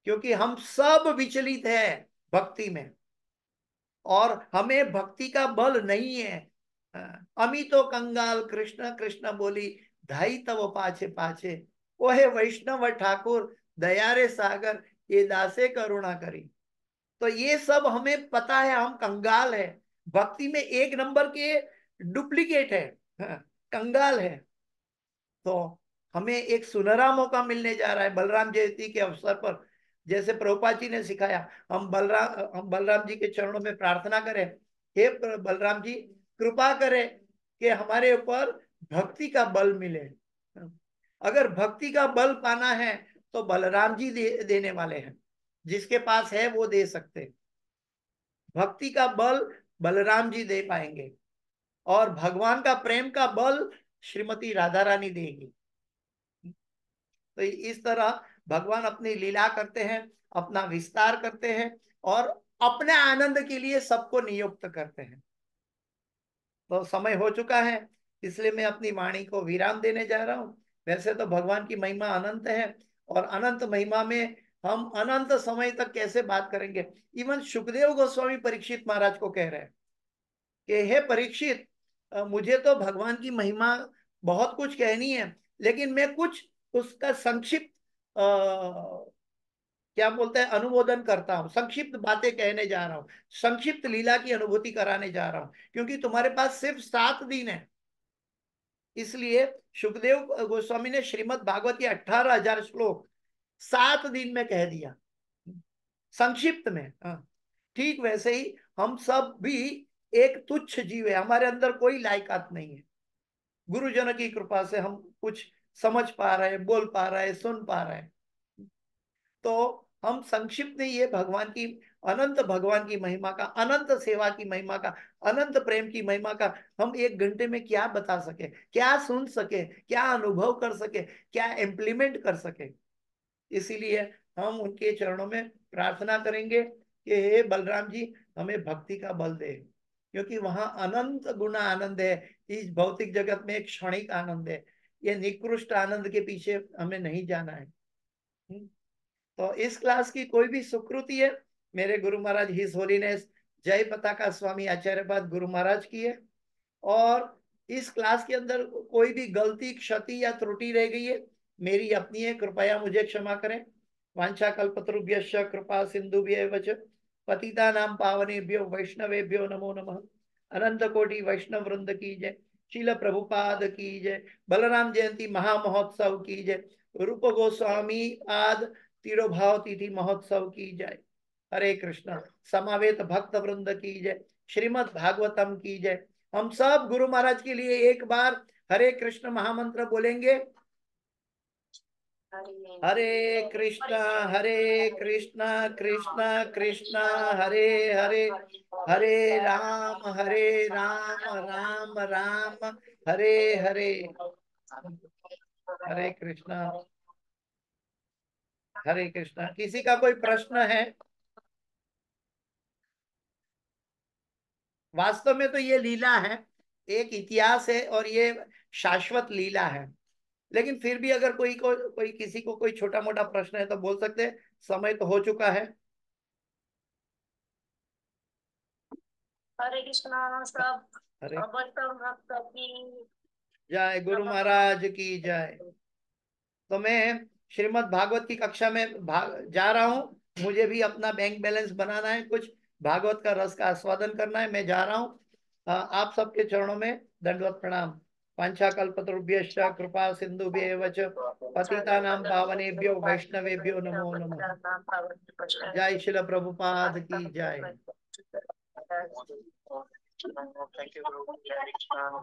क्योंकि हम सब विचलित है भक्ति में, और हमें भक्ति का बल नहीं है। अमी तो कंगाल कृष्ण कृष्ण बोली, धाई तव पाछे पाछे, ओहे वैष्णव ठाकुर दया रे सागर, ये दासे करुणा करी। तो ये सब हमें पता है, हम कंगाल है, भक्ति में 1 नंबर के डुप्लीकेट है, कंगाल है। तो हमें एक सुनहरा मौका मिलने जा रहा है बलराम जयंती के अवसर पर। जैसे प्रभुपाद जी ने सिखाया, हम बलराम जी के चरणों में प्रार्थना करें, हे बलराम जी कृपा करें कि हमारे ऊपर भक्ति का बल मिले। अगर भक्ति का बल पाना है तो बलराम जी देने वाले हैं, जिसके पास है वो दे सकते हैं। भक्ति का बल बलराम जी दे पाएंगे, और भगवान का प्रेम का बल श्रीमती राधा रानी देगी। तो इस तरह भगवान अपनी लीला करते हैं, अपना विस्तार करते हैं, और अपने आनंद के लिए सबको नियुक्त करते हैं। तो समय हो चुका है, इसलिए मैं अपनी वाणी को विराम देने जा रहा हूं। वैसे तो भगवान की महिमा अनंत है, और अनंत महिमा में हम अनंत समय तक कैसे बात करेंगे। इवन सुखदेव गोस्वामी परीक्षित महाराज को कह रहे हैं कि हे परीक्षित, मुझे तो भगवान की महिमा बहुत कुछ कहनी है, लेकिन मैं कुछ उसका संक्षिप्त क्या बोलते हैं अनुमोदन करता हूं, संक्षिप्त बातें कहने जा रहा हूं, संक्षिप्त लीला की अनुभूति कराने जा रहा हूं, क्योंकि तुम्हारे पास सिर्फ 7 दिन है। इसलिए सुखदेव गोस्वामी ने श्रीमद् भागवत के 18,000 श्लोक 7 दिन में कह दिया, संक्षिप्त में। हाँ, ठीक वैसे ही हम सब भी एक तुच्छ जीव है, हमारे अंदर कोई लायकात नहीं है। गुरुजन की कृपा से हम कुछ समझ पा रहे हैं, बोल पा रहे हैं, सुन पा रहे हैं। तो हम संक्षिप्त में ये भगवान की अनंत, भगवान की महिमा का, अनंत सेवा की महिमा का, अनंत प्रेम की महिमा का हम 1 घंटे में क्या बता सके, क्या सुन सके, क्या अनुभव कर सके, क्या इम्प्लीमेंट कर सके। इसीलिए हम उनके चरणों में प्रार्थना करेंगे कि हे बलराम जी हमें भक्ति का बल दे, क्योंकि वहां अनंत गुना आनंद है। इस भौतिक जगत में एक क्षणिक आनंद है, ये निकृष्ट आनंद के पीछे हमें नहीं जाना है। तो इस क्लास की कोई भी सुकृति है, मेरे गुरु महाराज हिज होलीनेस जय पताका स्वामी आचार्यपाद गुरु महाराज की है। और इस क्लास के अंदर कोई भी गलती, क्षति या त्रुटि रह गई है, मेरी अपनी है, कृपया मुझे क्षमा करें। वांछा कल्पतरुभ्यश्च कृपा सिंधुभ्येव च पतितानां पावनेभ्यो वैष्णवेभ्यो नमो नमः। अनंत कोटि वैष्णव वृंद की जय, शील प्रभुपाद की जय, बलराम जयंती महामहोत्सव की जय, रूप गोस्वामी आद तिरुभाव तिथि महोत्सव की जय। हरे कृष्ण। समावेत भक्त वृंद की जय, श्रीमद् भागवतम की जय। हम सब गुरु महाराज के लिए एक बार हरे कृष्ण महामंत्र बोलेंगे। हरे कृष्णा कृष्णा कृष्णा हरे हरे, हरे राम राम राम हरे हरे। हरे कृष्णा, हरे कृष्णा। किसी का कोई प्रश्न है? वास्तव में तो ये लीला है, एक इतिहास है, और ये शाश्वत लीला है। लेकिन फिर भी अगर कोई किसी को कोई छोटा मोटा प्रश्न है तो बोल सकते हैं। समय तो हो चुका है। हरे कृष्णा सब। हरे अवतम भक्त की जय, गुरु महाराज की जय। तो मैं श्रीमद् भागवत की कक्षा में जा रहा हूँ। मुझे भी अपना बैंक बैलेंस बनाना है, कुछ भागवत का रस का आस्वादन करना है। मैं जा रहा हूँ। आप सबके चरणों में दंडवत प्रणाम। पंचाकल्पतरुभ्यश्च कृपा सिंधुभ्येव च पतितानां पावनेभ्यो वैष्णवेभ्यो नमो नमः। जय शिल प्रभुपाद की जय।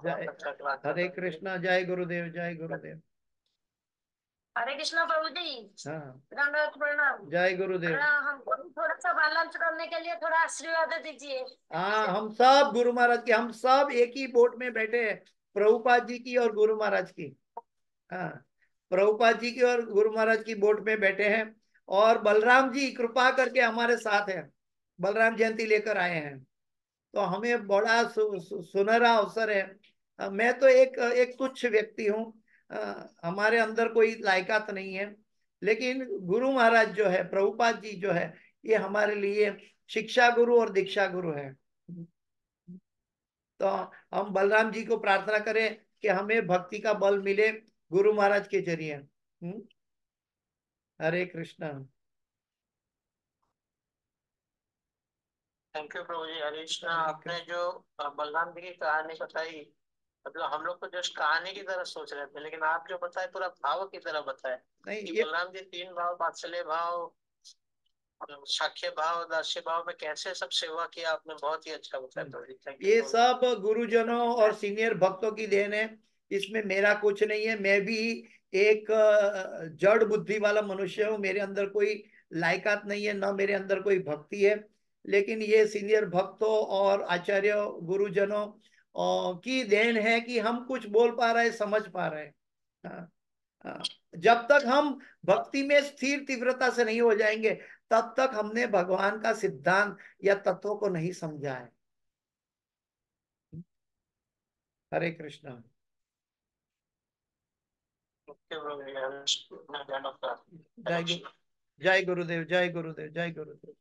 जय हरे कृष्णा। जय गुरुदेव, जय गुरुदेव। हरे कृष्णा प्रभु जी। हाँ, दंडवत प्रणाम। जय गुरुदेव। हमको थोड़ा सा बैलेंस करने के लिए थोड़ा आशीर्वाद दीजिए। हाँ, हम सब गुरु महाराज की, हम सब एक ही बोट में बैठे हैं, प्रभुपाद जी की और गुरु महाराज की। हाँ, प्रभुपाद जी की और गुरु महाराज की बोट में बैठे हैं, और बलराम जी कृपा करके हमारे साथ हैं, बलराम जयंती लेकर आए हैं। तो हमें बड़ा सुनहरा अवसर है। मैं तो एक एक तुच्छ व्यक्ति हूँ, हमारे अंदर कोई लायकात नहीं है, लेकिन गुरु महाराज जो है, प्रभुपाद जी जो है, ये हमारे लिए शिक्षा गुरु और दीक्षा गुरु है। तो हम बलराम जी को प्रार्थना करें कि हमें भक्ति का बल मिले गुरु महाराज के जरिए। हरे कृष्णा। थैंक यू प्रभु जी। हरे कृष्णा। आपने जो बलराम जी की कहानी बताई, मतलब हम लोग तो जस्ट कहानी की तरह सोच रहे थे, लेकिन आप जो बताए पूरा भाव की तरह बताए नहीं, कि ये बलराम जी तीन भाव, वात्सल्य भाव, साख्य भाव, दास्य भाव में कैसे सब सेवा किया, आपने बहुत ही अच्छा बताया प्रभु जी। थैंक ये यू। सब गुरुजनों और सीनियर भक्तों की देन है, इसमें मेरा कुछ नहीं है। मैं भी एक जड़ बुद्धि वाला मनुष्य हूँ, मेरे अंदर कोई लायकात नहीं है, ना मेरे अंदर कोई भक्ति है। लेकिन ये सीनियर भक्तों और आचार्य गुरुजनों की देन है कि हम कुछ बोल पा रहे हैं, समझ पा रहे हैं। हाँ, हाँ। जब तक हम भक्ति में स्थिर तीव्रता से नहीं हो जाएंगे, तब तक हमने भगवान का सिद्धांत या तत्वों को नहीं समझा है। हरे कृष्णा। ओके प्रभु जी। हरे कृष्णा। जय गुरुदेव, जय गुरुदेव, जय गुरुदेव।